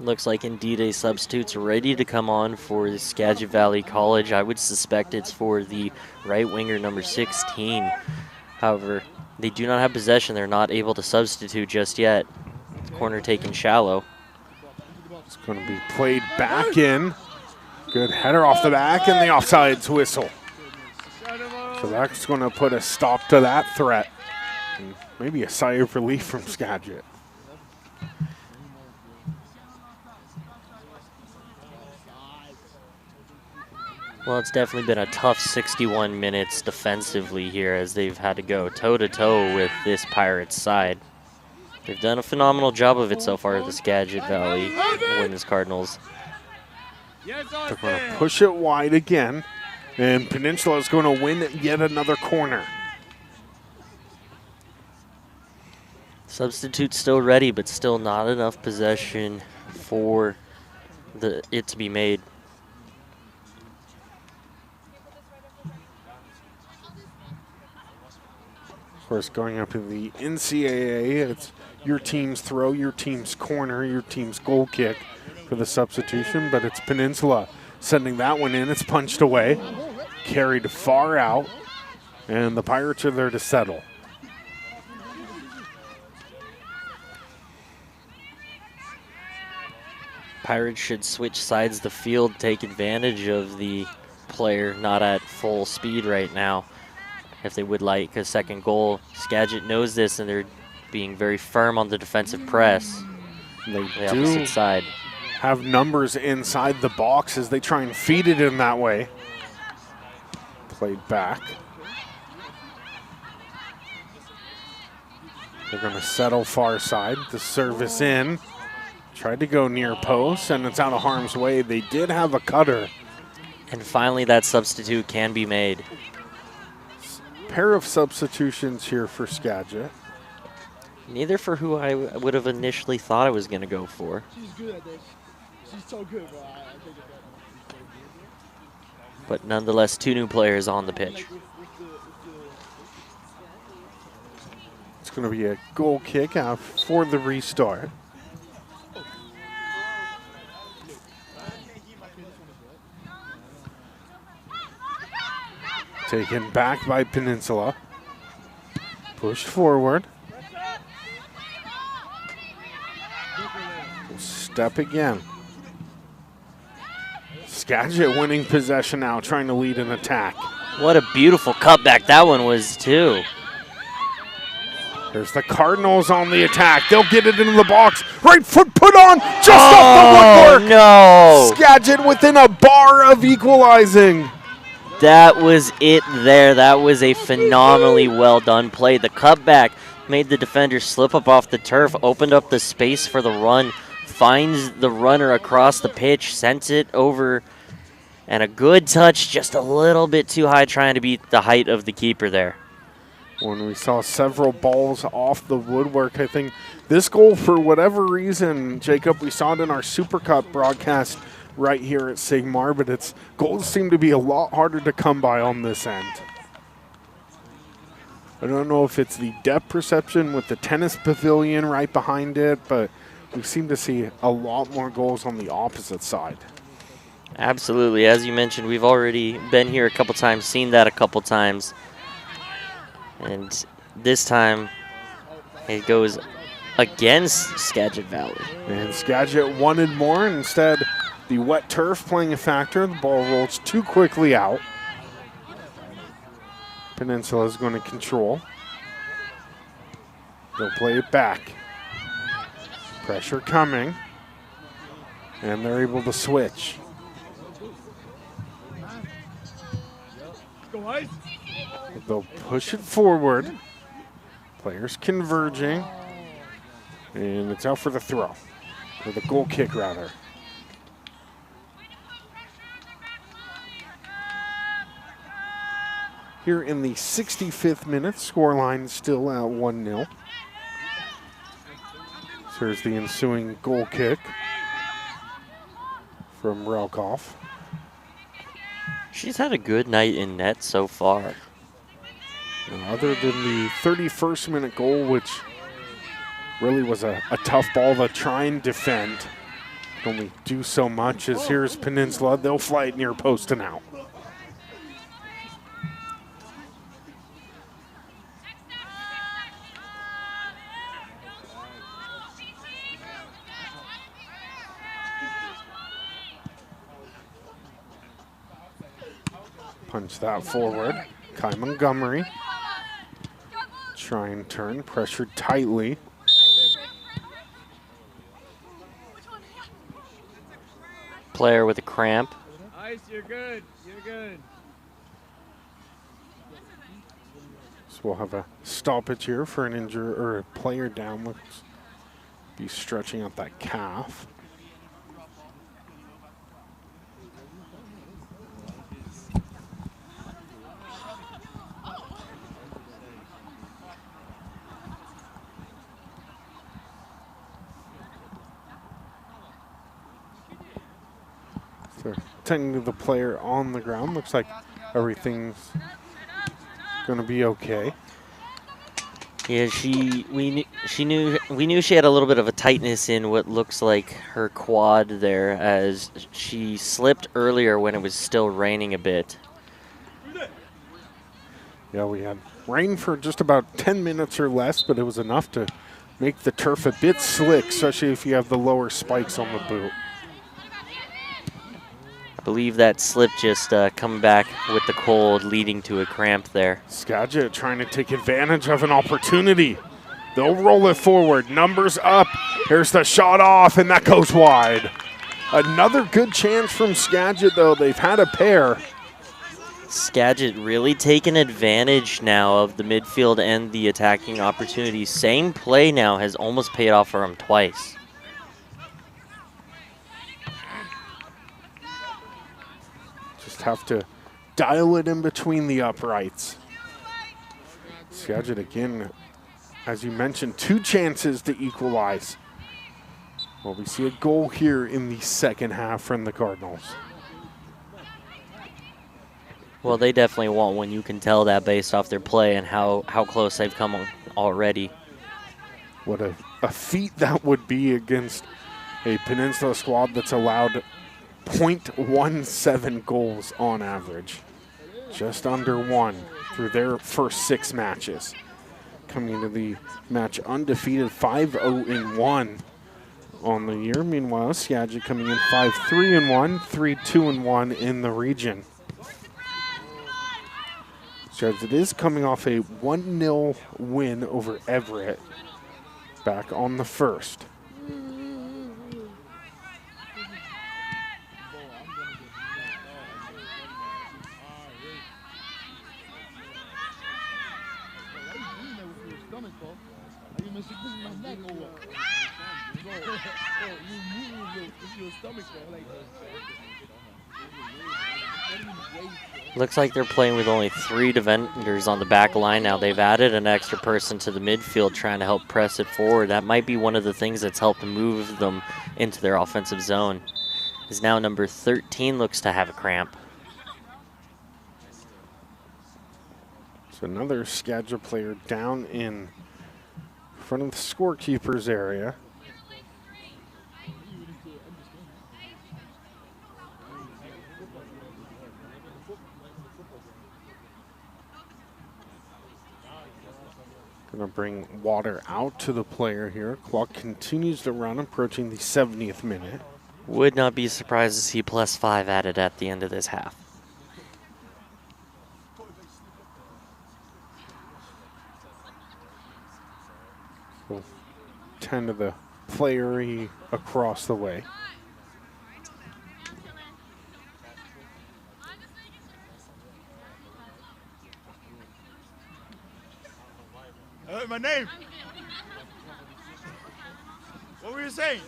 Looks like indeed a substitute's ready to come on for the Skagit Valley College. I would suspect it's for the right winger, number 16. However, they do not have possession. They're not able to substitute just yet. Corner taken shallow. It's going to be played back in. Good header off the back and the offsides whistle. So that's going to put a stop to that threat. And maybe a sigh of relief from Skagit. Well, it's definitely been a tough 61 minutes defensively here as they've had to go toe-to-toe with this Pirates side. They've done a phenomenal job of it so far, the Skagit Valley Women's Cardinals. They're going to push it wide again, and Peninsula is going to win yet another corner. Substitute still ready, but still not enough possession for it to be made. Of course, going up in the NCAA, it's your team's throw, your team's corner, your team's goal kick for the substitution, but it's Peninsula sending that one in. It's punched away, carried far out, and the Pirates are there to settle. Pirates should switch sides of the field, take advantage of the player not at full speed right now. If they would like a second goal. Skagit knows this, and they're being very firm on the defensive press. They The do opposite side. have numbers inside the box as they try and feed it in that way. Played back. They're going to settle far side. The service in. Tried to go near post, and it's out of harm's way. They did have a cutter. And finally, that substitute can be made. Pair of substitutions here for Skagit. Neither for who I would have initially thought I was going to go for. She's good at this. She's so good, bro. I take it back. But nonetheless, two new players on the pitch. It's going to be a goal kick out for the restart. Taken back by Peninsula. Pushed forward. Step again. Skagit winning possession now, trying to lead an attack. What a beautiful cutback that one was, too. There's the Cardinals on the attack. They'll get it into the box. Right foot put on, just off the woodwork. No! Skagit within a bar of equalizing. That was it there. That was a phenomenally well done play. The cutback made the defender slip up off the turf, opened up the space for the run, finds the runner across the pitch, sends it over, and a good touch, just a little bit too high, trying to beat the height of the keeper there. When we saw several balls off the woodwork, I think this goal, for whatever reason, Jacob, we saw it in our Super Cup broadcast right here at Sigmar, but its goals seem to be a lot harder to come by on this end. I don't know if it's the depth perception with the tennis pavilion right behind it, but we seem to see a lot more goals on the opposite side. Absolutely. As you mentioned, we've already been here a couple times, seen that a couple times. And this time it goes against Skagit Valley. And Skagit wanted more. Instead, the wet turf playing a factor. The ball rolls too quickly out. Peninsula is going to control. They'll play it back. Pressure coming. And they're able to switch. They'll push it forward. Players converging. And it's out for the throw. Or the goal kick, rather. Here in the 65th minute, scoreline still at 1-0. So here's the ensuing goal kick from Relkoff. She's had a good night in net so far. Now, other than the 31st minute goal, which really was a tough ball to try and defend, can only do so much, as here's Peninsula. They'll fly it near post and out. Punch that forward. Kai Montgomery. Try and turn, pressured tightly. Player with a cramp. Ice, you're good. You're good. So we'll have a stoppage here for an injury or a player down. Looks be stretching out that calf. So tending to the player on the ground. Looks like everything's going to be okay. Yeah, we knew she had a little bit of a tightness in what looks like her quad there, as she slipped earlier when it was still raining a bit. Yeah, we had rain for just about 10 minutes or less, but it was enough to make the turf a bit slick, especially if you have the lower spikes on the boot. I believe that slip just coming back with the cold, leading to a cramp there. Skagit trying to take advantage of an opportunity. They'll roll it forward. Numbers up. Here's the shot off, and that goes wide. Another good chance from Skagit, though. They've had a pair. Skagit really taking advantage now of the midfield and the attacking opportunities. Same play now has almost paid off for them twice. Have to dial it in between the uprights. Skagit again, as you mentioned, 2 chances to equalize. Well, we see a goal here in the second half from the Cardinals. Well, they definitely want one. You can tell that based off their play and how close they've come already. What a feat that would be against a Peninsula squad that's allowed 0.17 goals on average. Just under 1 through their first 6 matches. Coming into the match undefeated, 5-0-1 on the year. Meanwhile, Skagit coming in 5-3-1, 3-2-1 in the region. Skagit is coming off a 1-0 win over Everett back on the 1st. Looks like they're playing with only 3 defenders on the back line now. They've added an extra person to the midfield trying to help press it forward. That might be one of the things that's helped move them into their offensive zone. Is now number 13 looks to have a cramp. So another Skagit player down in front of the scorekeeper's area. Gonna bring water out to the player here. Clock continues to run, approaching the 70th minute. Would not be surprised to see +5 added at the end of this half. So 10 to the player across the way. My name. What were you saying?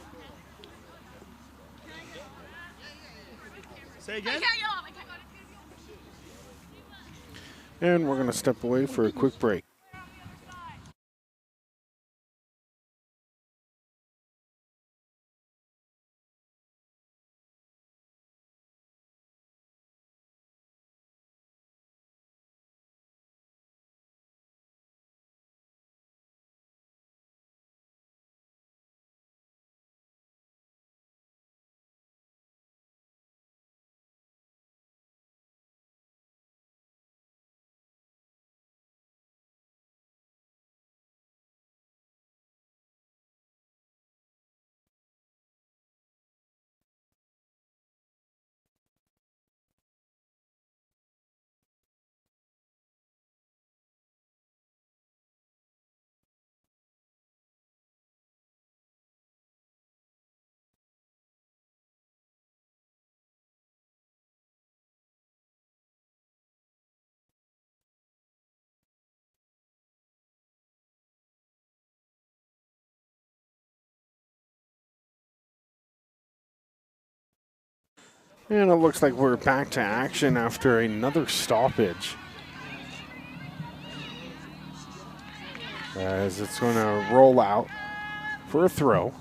Say again? And we're gonna step away for a quick break. And it looks like we're back to action after another stoppage. As it's going to roll out for a throw.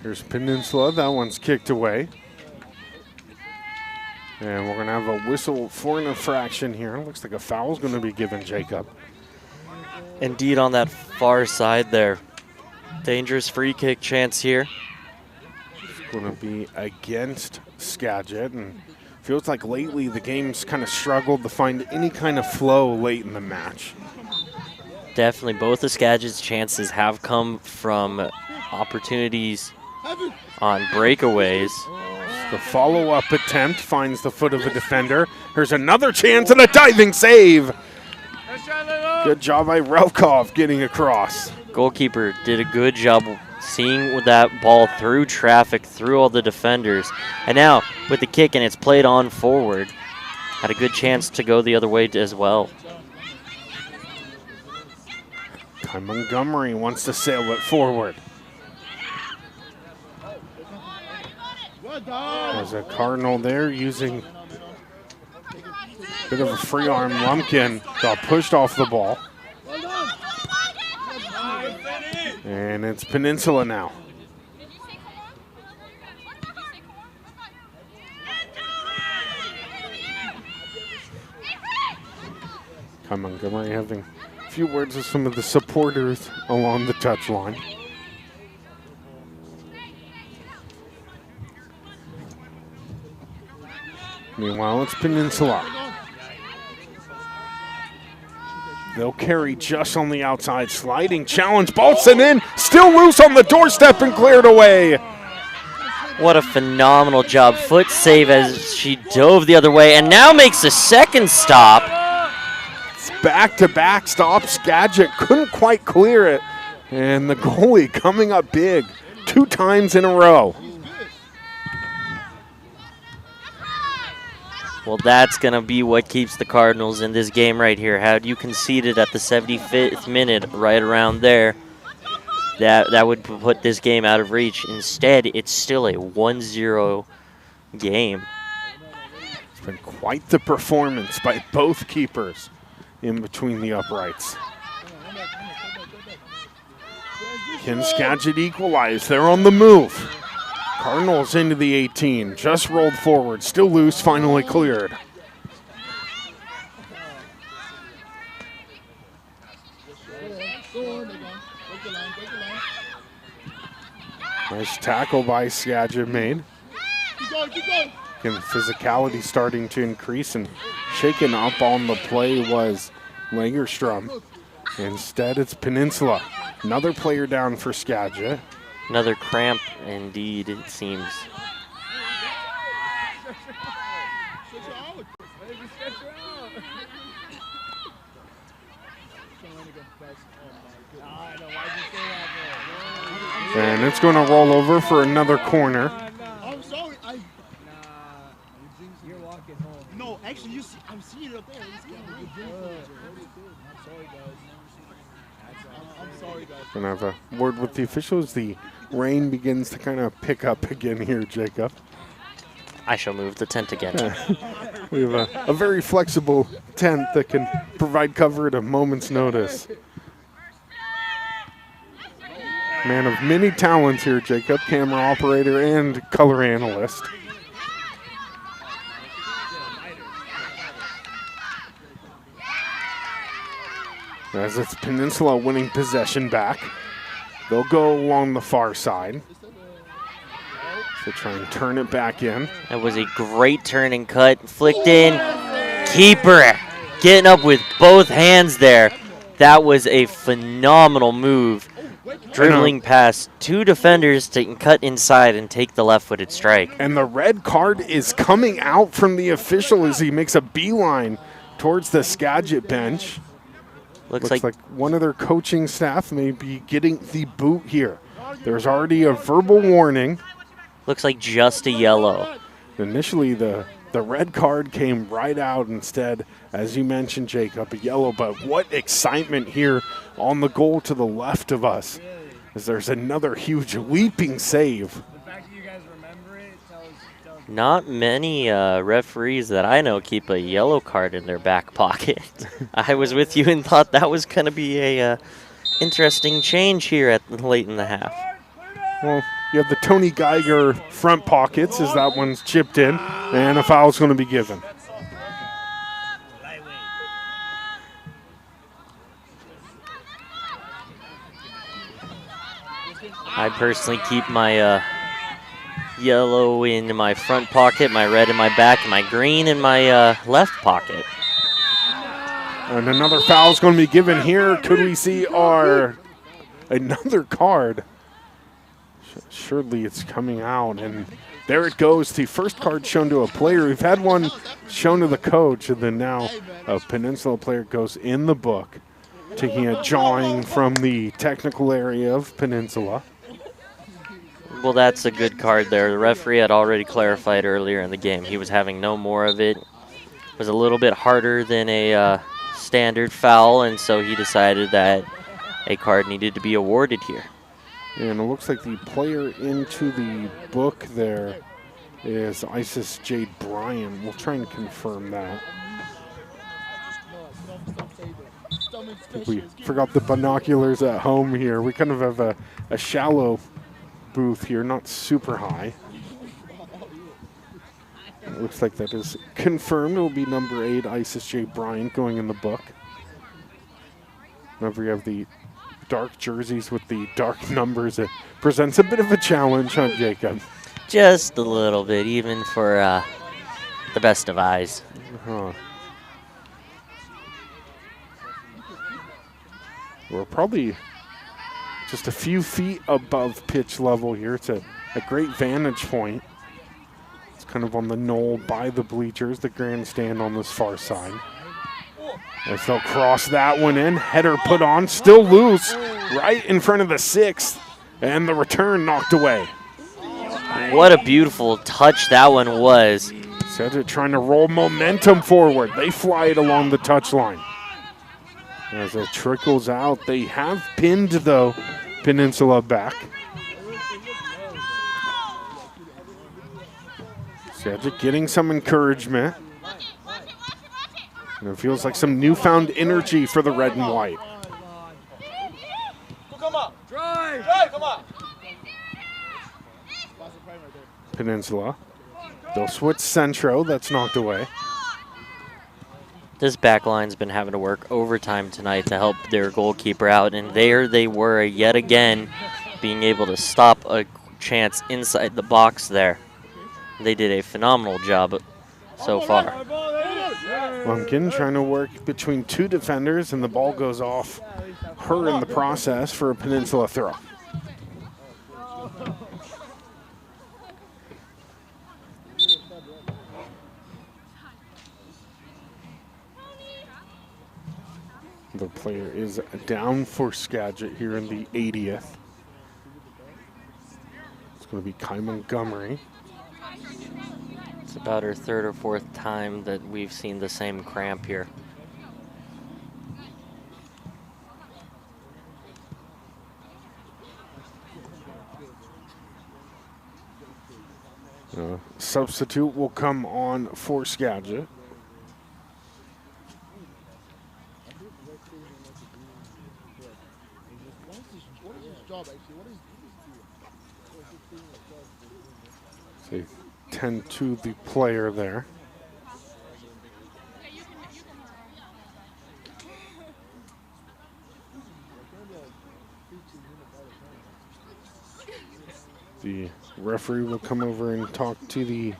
Here's Peninsula. That one's kicked away. And we're going to have a whistle for an infraction here. Looks like a foul's going to be given, Jacob. Indeed, on that far side there. Dangerous free kick chance here. It's going to be against Skagit. And feels like lately the game's kind of struggled to find any kind of flow late in the match. Definitely both of Skagit's chances have come from opportunities on breakaways. The follow-up attempt finds the foot of a defender. Here's another chance and a diving save. Good job by Relkov getting across. Goalkeeper did a good job seeing that ball through traffic, through all the defenders. And now with the kick, and it's played on forward. Had a good chance to go the other way as well. Ty Montgomery wants to sail it forward. There's a Cardinal there using a bit of a free arm. Lumpkin got pushed off the ball. And it's Peninsula now. Ty Montgomery having a few words with some of the supporters along the touchline. Meanwhile, it's Peninsula. They'll carry just on the outside. Sliding challenge. Ball sent in. Still loose on the doorstep and cleared away. What a phenomenal job. Foot save as she dove the other way and now makes a second stop. It's back-to-back stops. Skagit couldn't quite clear it. And the goalie coming up big 2 times in a row. Well, that's going to be what keeps the Cardinals in this game right here. Had you conceded at the 75th minute, right around there, that would put this game out of reach. Instead, it's still a 1-0 game. It's been quite the performance by both keepers in between the uprights. Can Skagit equalize? They're on the move. Cardinals into the 18, just rolled forward, still loose, finally cleared. Nice tackle by Skagit made. Keep going, keep going. Again, physicality starting to increase, and shaken up on the play was Lagerstrom. Instead, it's Peninsula. Another player down for Skagit. Another cramp, indeed, it seems. And it's going to roll over for another corner. I'm sorry. You're walking home. No, actually, you see, I'm seeing it up there. I'm sorry, guys. I'm sorry, guys. Going to have a word with the officials. The rain begins to kind of pick up again here, Jacob. I shall move the tent again. We have a very flexible tent that can provide cover at a moment's notice. Man of many talents here, Jacob. Camera operator and color analyst. As it's Peninsula winning possession back. They'll go along the far side. So try and turn it back in. That was a great turn and cut. Flicked in. Keeper getting up with both hands there. That was a phenomenal move. Dribbling past two defenders to cut inside and take the left-footed strike. And the red card is coming out from the official as he makes a beeline towards the Skagit bench. Looks like one of their coaching staff may be getting the boot here. There's already a verbal warning. Looks like just a yellow. Initially, the red card came right out instead, as you mentioned, Jacob, a yellow. But what excitement here on the goal to the left of us, as there's another huge leaping save. The fact that you guys remember it tells Not many referees that I know keep a yellow card in their back pocket. I was with you and thought that was going to be a interesting change here at late in the half. Well, you have the Tony Geiger front pockets as that one's chipped in, and a foul's going to be given. I personally keep my yellow in my front pocket, my red in my back, and my green in my left pocket. And another foul's going to be given here. Could we see another card? Surely it's coming out, and there it goes. The first card shown to a player. We've had one shown to the coach, and then now a Peninsula player goes in the book, taking a jawing from the technical area of Peninsula. Well, that's a good card there. The referee had already clarified earlier in the game. He was having no more of it. It was a little bit harder than a standard foul, and so he decided that a card needed to be awarded here. And it looks like the player into the book there is Isis Jade Bryan. We'll try and confirm that. We forgot the binoculars at home here. We kind of have a shallow booth here, not super high. It looks like that is confirmed. It will be number 8, Isis Jade Bryan, going in the book. Whenever you have the dark jerseys with the dark numbers, it presents a bit of a challenge, huh, Jacob? Just a little bit, even for the best of eyes. We're probably just a few feet above pitch level here. It's a great vantage point. It's kind of on the knoll by the bleachers, the grandstand on this far side. As they'll cross that one in. Header put on, still loose, right in front of the 6th. And the return knocked away. What a beautiful touch that one was. Skagit trying to roll momentum forward. They fly it along the touchline. As it trickles out, they have pinned, though, Peninsula back. Skagit getting some encouragement. And it feels like some newfound energy for the red and white. come on. Drive, come on. Peninsula. They'll switch Centro. That's knocked away. This back line's been having to work overtime tonight to help their goalkeeper out, and there they were yet again being able to stop a chance inside the box there. They did a phenomenal job so far. Lumpkin trying to work between two defenders, and the ball goes off her in the process for a Peninsula throw. The player is down for Skagit here in the 80th. It's going to be Kai Montgomery. It's about her third or fourth time that we've seen the same cramp here. Substitute will come on for Skagit. So tend to the player there. The referee will come over and talk to the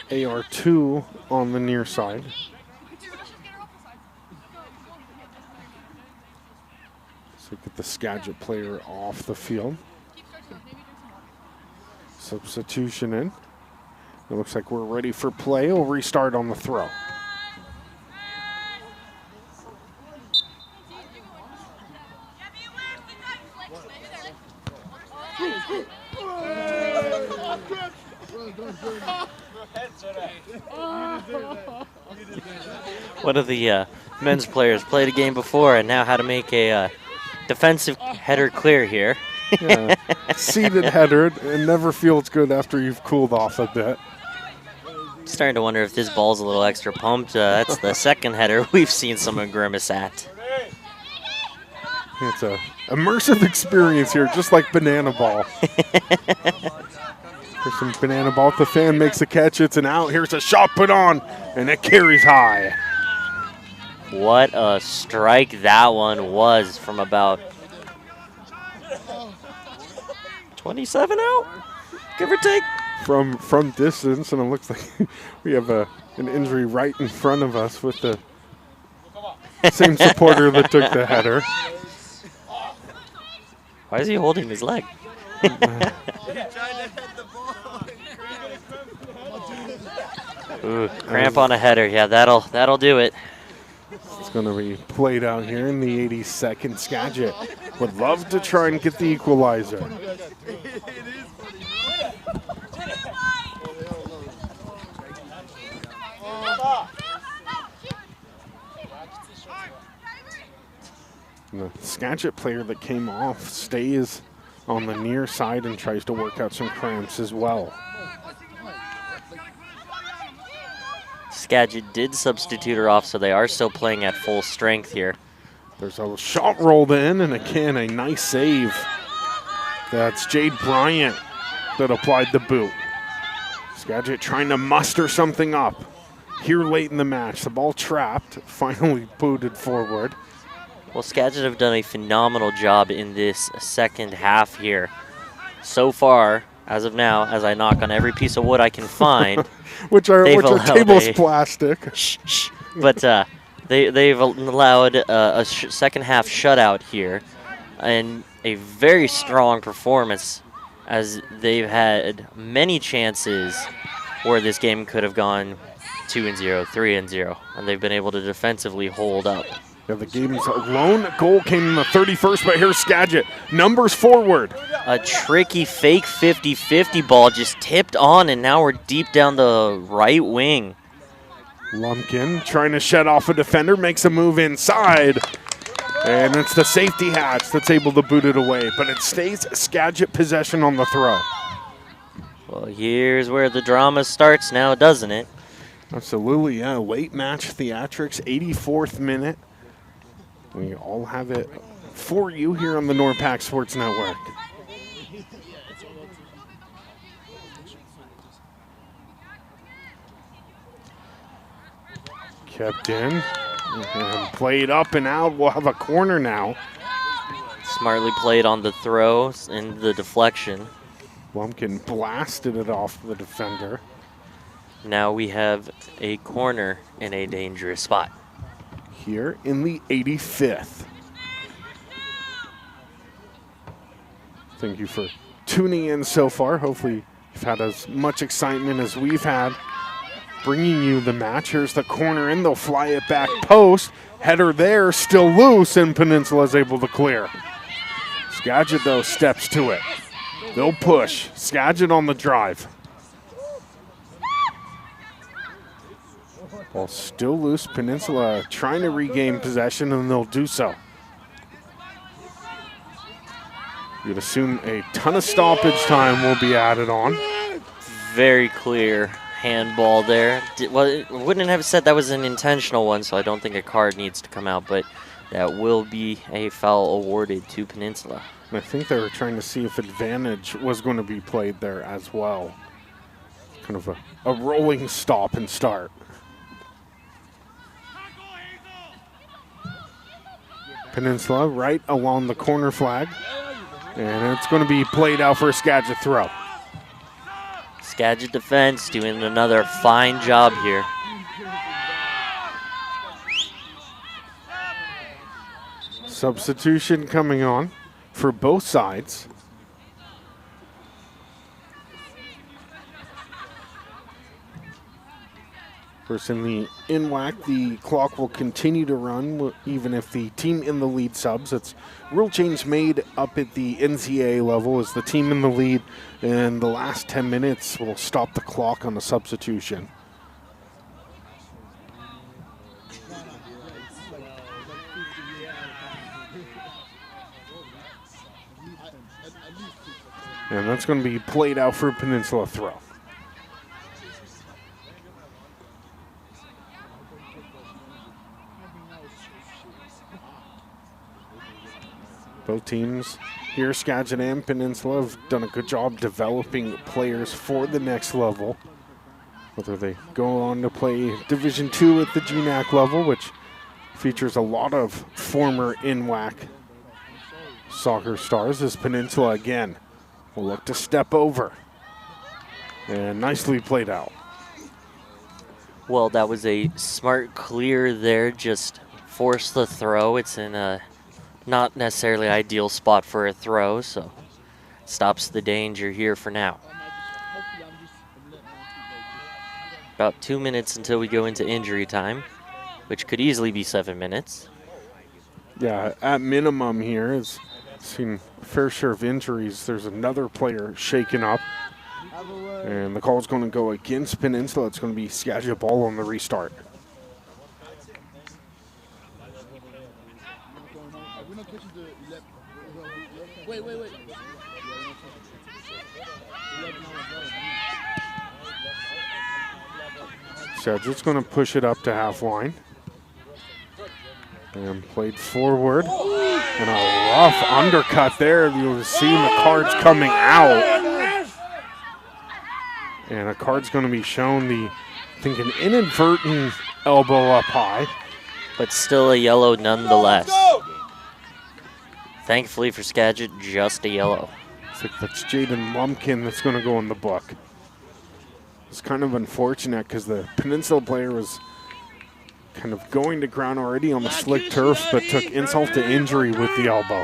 AR2 on the near side. So get the Skagit player off the field. Substitution in. It looks like we're ready for play. We'll restart on the throw. One of the men's players played a game before and now how to make a defensive header clear here. Yeah, seated header. It never feels good after you've cooled off a bit. Starting to wonder if this ball's a little extra pumped. That's the second header we've seen someone grimace at. It's a immersive experience here, just like banana ball. Here's some banana ball. The fan makes a catch. It's an out. Here's a shot put on, and it carries high. What a strike that one was from about 27 out, give or take. From distance, and it looks like we have an injury right in front of us with the same supporter that took the header. Why is he holding his leg? Ooh, cramp on a header. Yeah, that'll do it. It's going to be played out here in the 82nd. Skagit would love to try and get the equalizer. The Skagit player that came off stays on the near side and tries to work out some cramps as well. Skagit did substitute her off, so they are still playing at full strength here. There's a shot rolled in, and again, a nice save. That's Jade Bryant that applied the boot. Skagit trying to muster something up here late in the match. The ball trapped, finally booted forward. Well, Skagit have done a phenomenal job in this second half here. So far, as of now, as I knock on every piece of wood I can find, which are tables plastic. Shh. But they've allowed a second half shutout here, and a very strong performance, as they've had many chances where this game could have gone 2-0, 3-0, and they've been able to defensively hold up. Yeah, the game's lone goal came in the 31st, but here's Skagit. Numbers forward. A tricky fake 50-50 ball just tipped on, and now we're deep down the right wing. Lumpkin trying to shed off a defender, makes a move inside. And it's the safety hats that's able to boot it away, but it stays Skagit possession on the throw. Well, here's where the drama starts now, doesn't it? Absolutely, yeah. Late match theatrics, 84th minute. We all have it for you here on the NWAC Sports Network. Kept in, and played up and out. We'll have a corner now. Smartly played on the throw and the deflection. Lumpkin blasted it off the defender. Now we have a corner in a dangerous spot. Here in the 85th. Thank you for tuning in so far. Hopefully you've had as much excitement as we've had bringing you the match. Here's the corner in, they'll fly it back post. Header there, still loose, and Peninsula is able to clear. Skagit, though, steps to it. They'll push. Skagit on the drive. Ball still loose. Peninsula trying to regain possession, and they'll do so. You'd assume a ton of stoppage time will be added on. Very clear handball there. Well, wouldn't have said that was an intentional one, so I don't think a card needs to come out, but that will be a foul awarded to Peninsula. I think they were trying to see if advantage was going to be played there as well. Kind of a rolling stop and start. Peninsula right along the corner flag. And it's going to be played out for a Skagit throw. Skagit defense doing another fine job here. Substitution coming on for both sides. First in the NWAC, the clock will continue to run even if the team in the lead subs. It's rule change made up at the NCAA level as the team in the lead in the last 10 minutes will stop the clock on the substitution. And that's going to be played out for a Peninsula throw. Both teams here, Skagit and Peninsula, have done a good job developing players for the next level. Whether they go on to play Division II at the GNAC level, which features a lot of former NWAC soccer stars, as Peninsula again will look to step over. And nicely played out. Well, that was a smart clear there, just force the throw. It's in a not necessarily ideal spot for a throw, so stops the danger here for now. About 2 minutes until we go into injury time, which could easily be 7 minutes. Yeah, at minimum here, it's seen a fair share of injuries. There's another player shaken up, and the call is going to go against Peninsula. It's going to be Skagit ball on the restart. Wait. Skagit's going to push it up to half line. And played forward. And a rough undercut there. You'll see the cards coming out. And a card's going to be shown. I think an inadvertent elbow up high. But still a yellow nonetheless. Thankfully for Skagit, just a yellow. I think that's Jaden Lumpkin that's going to go in the book. It's kind of unfortunate because the Peninsula player was kind of going to ground already on the slick turf, but took insult to injury with the elbow.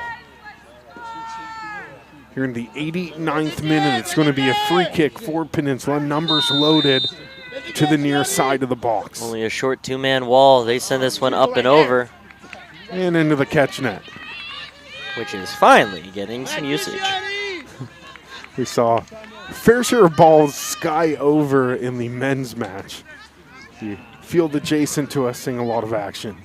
Here in the 89th minute, it's going to be a free kick for Peninsula. Numbers loaded to the near side of the box. Only a short two-man wall. They send this one up and over. And into the catch net. Which is finally getting some usage. We saw a fair share of balls sky over in the men's match. The field adjacent to us seeing a lot of action.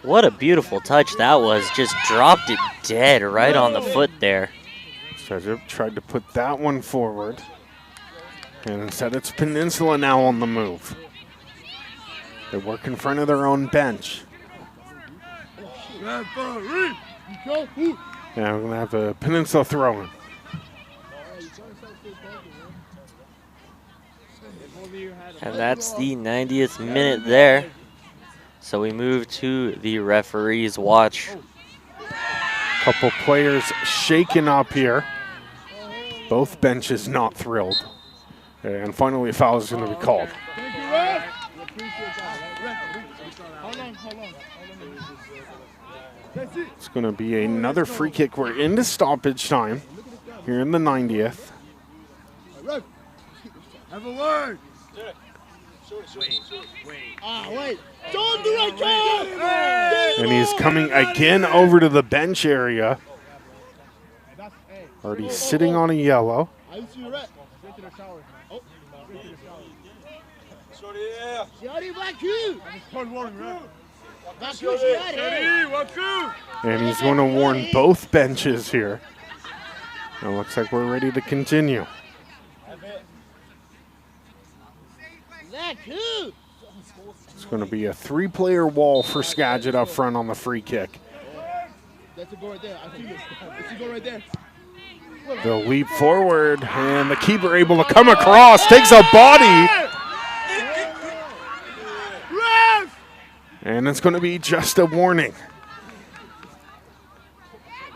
What a beautiful touch that was. Just dropped it dead right on the foot there. Skagit tried to put that one forward. And instead it's Peninsula now on the move. They work in front of their own bench. Yeah, we're going to have a Peninsula throwing. And that's the 90th minute there. So we move to the referee's watch. Couple players shaken up here. Both benches not thrilled. And finally a foul is going to be called. Thank you, ref. We appreciate that. Ref, hold on. That's it. It's going to be another free kick. We're into stoppage time here in the 90th. Ref, have a word. Wait. Don't do it, John! And he's coming again over to the bench area. Already sitting on a yellow. I see you, ref. Straight to the shower. Oh, straight to the shower. Shorty, back you. Cold warning, ref. Back you, Shorty. And he's going to warn both benches here. It looks like we're ready to continue. It's going to be a three-player wall for Skagit up front on the free kick. That's a goal right there. I see it. That's a goal right there. They'll leap forward, and the keeper able to come across, takes a body. And it's going to be just a warning.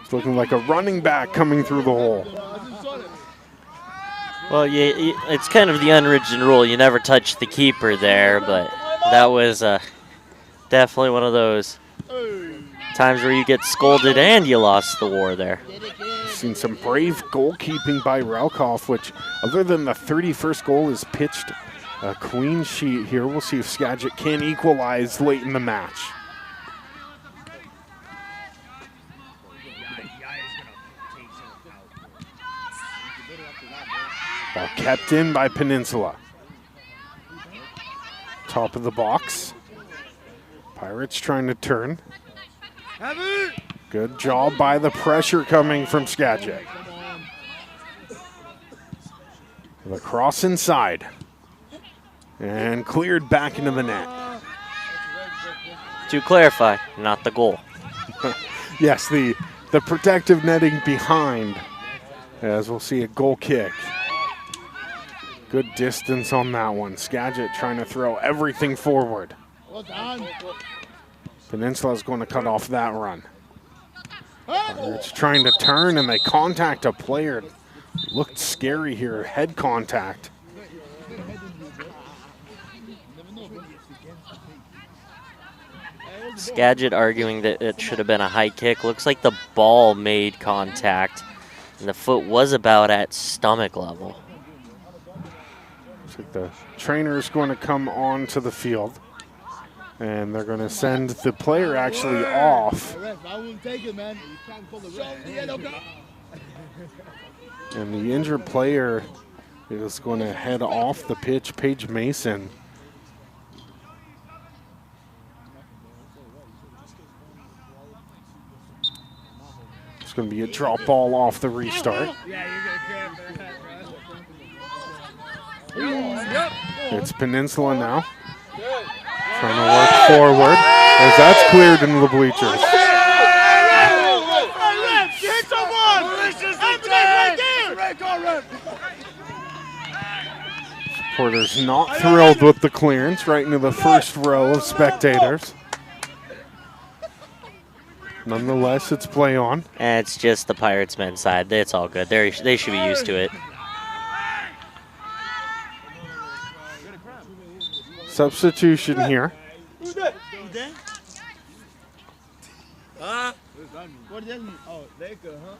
It's looking like a running back coming through the hole. Well, yeah, it's kind of the unwritten rule. You never touch the keeper there, but that was definitely one of those times where you get scolded and you lost the war there. Seen some brave goalkeeping by Raukoff, which other than the 31st goal is pitched a clean sheet here. We'll see if Skagit can equalize late in the match. Ball kept in by Peninsula. Top of the box. Pirates trying to turn. Good job by the pressure coming from Skagit. The cross inside. And cleared back into the net. To clarify, not the goal. Yes, the protective netting behind, as we'll see a goal kick. Good distance on that one. Skagit trying to throw everything forward. Well done. Peninsula's going to cut off that run. It's trying to turn, and they contact a player. Looked scary here, head contact. Skagit arguing that it should have been a high kick. Looks like the ball made contact, and the foot was about at stomach level. Looks like the trainer is going to come onto the field, and they're going to send the player actually off. I wouldn't take it, man. You can't pull the ref. And the injured player is going to head off the pitch, Paige Mason. It's going to be a drop ball off the restart. It's Peninsula now. Trying to work forward as that's cleared into the bleachers. Supporters not thrilled with the clearance right into the first row of spectators. Nonetheless, it's play on. And it's just the Pirates men's side. It's all good. They should be used to it. Substitution here. Who's that? Huh? What does that mean? Oh, Laker, huh?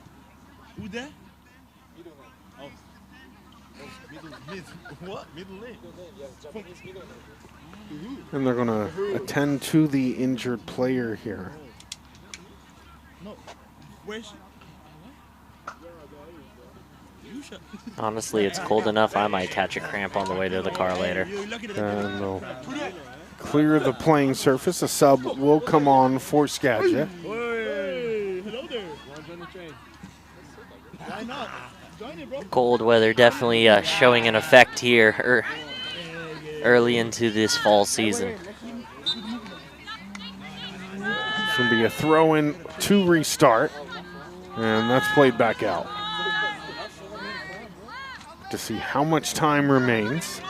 Who's that? Oh. What? Middle lane? And they're going to attend to the injured player here. No. Where's she? Honestly, it's cold enough. I might catch a cramp on the way to the car later. And they'll clear the playing surface. A sub will come on for Skagit. Hey, hello there. Join the train. Why not? Join it, bro. Cold weather definitely showing an effect here early into this fall season. It's going to be a throw-in to restart. And that's played back out. To see how much time remains.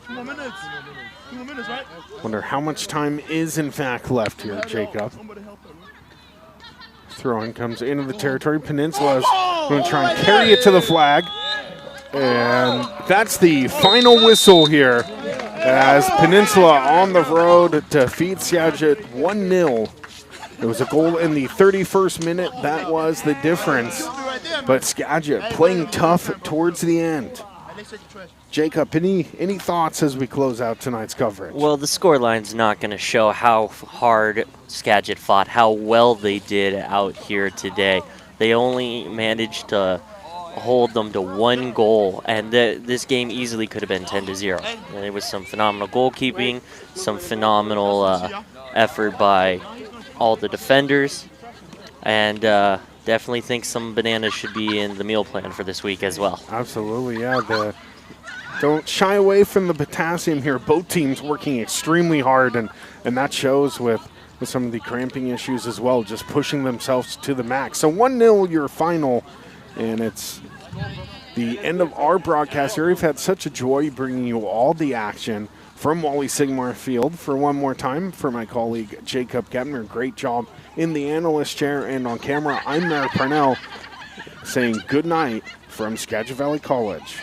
2 more minutes. 2 more minutes, right? Wonder how much time is in fact left here, Jacob. Throw-in comes into the territory. Peninsula is going to try and carry it to the flag. And that's the final whistle here as Peninsula on the road defeats Skagit 1-0. It was a goal in the 31st minute. That was the difference. But Skagit playing tough towards the end. Jacob, any thoughts as we close out tonight's coverage? Well, the scoreline's not going to show how hard Skagit fought, how well they did out here today. They only managed to hold them to 1 goal, and this game easily could have been 10-0. And it was some phenomenal goalkeeping, some phenomenal effort by all the defenders, and definitely think some bananas should be in the meal plan for this week as well. Absolutely, yeah. Don't shy away from the potassium here. Both teams working extremely hard, and that shows with some of the cramping issues as well, just pushing themselves to the max. So 1-0 your final, and it's the end of our broadcast here. We've had such a joy bringing you all the action from Wally Sigmar Field. For one more time, for my colleague Jacob Gebner, great job in the analyst chair and on camera. I'm Mayor Parnell saying good night from Skagit Valley College.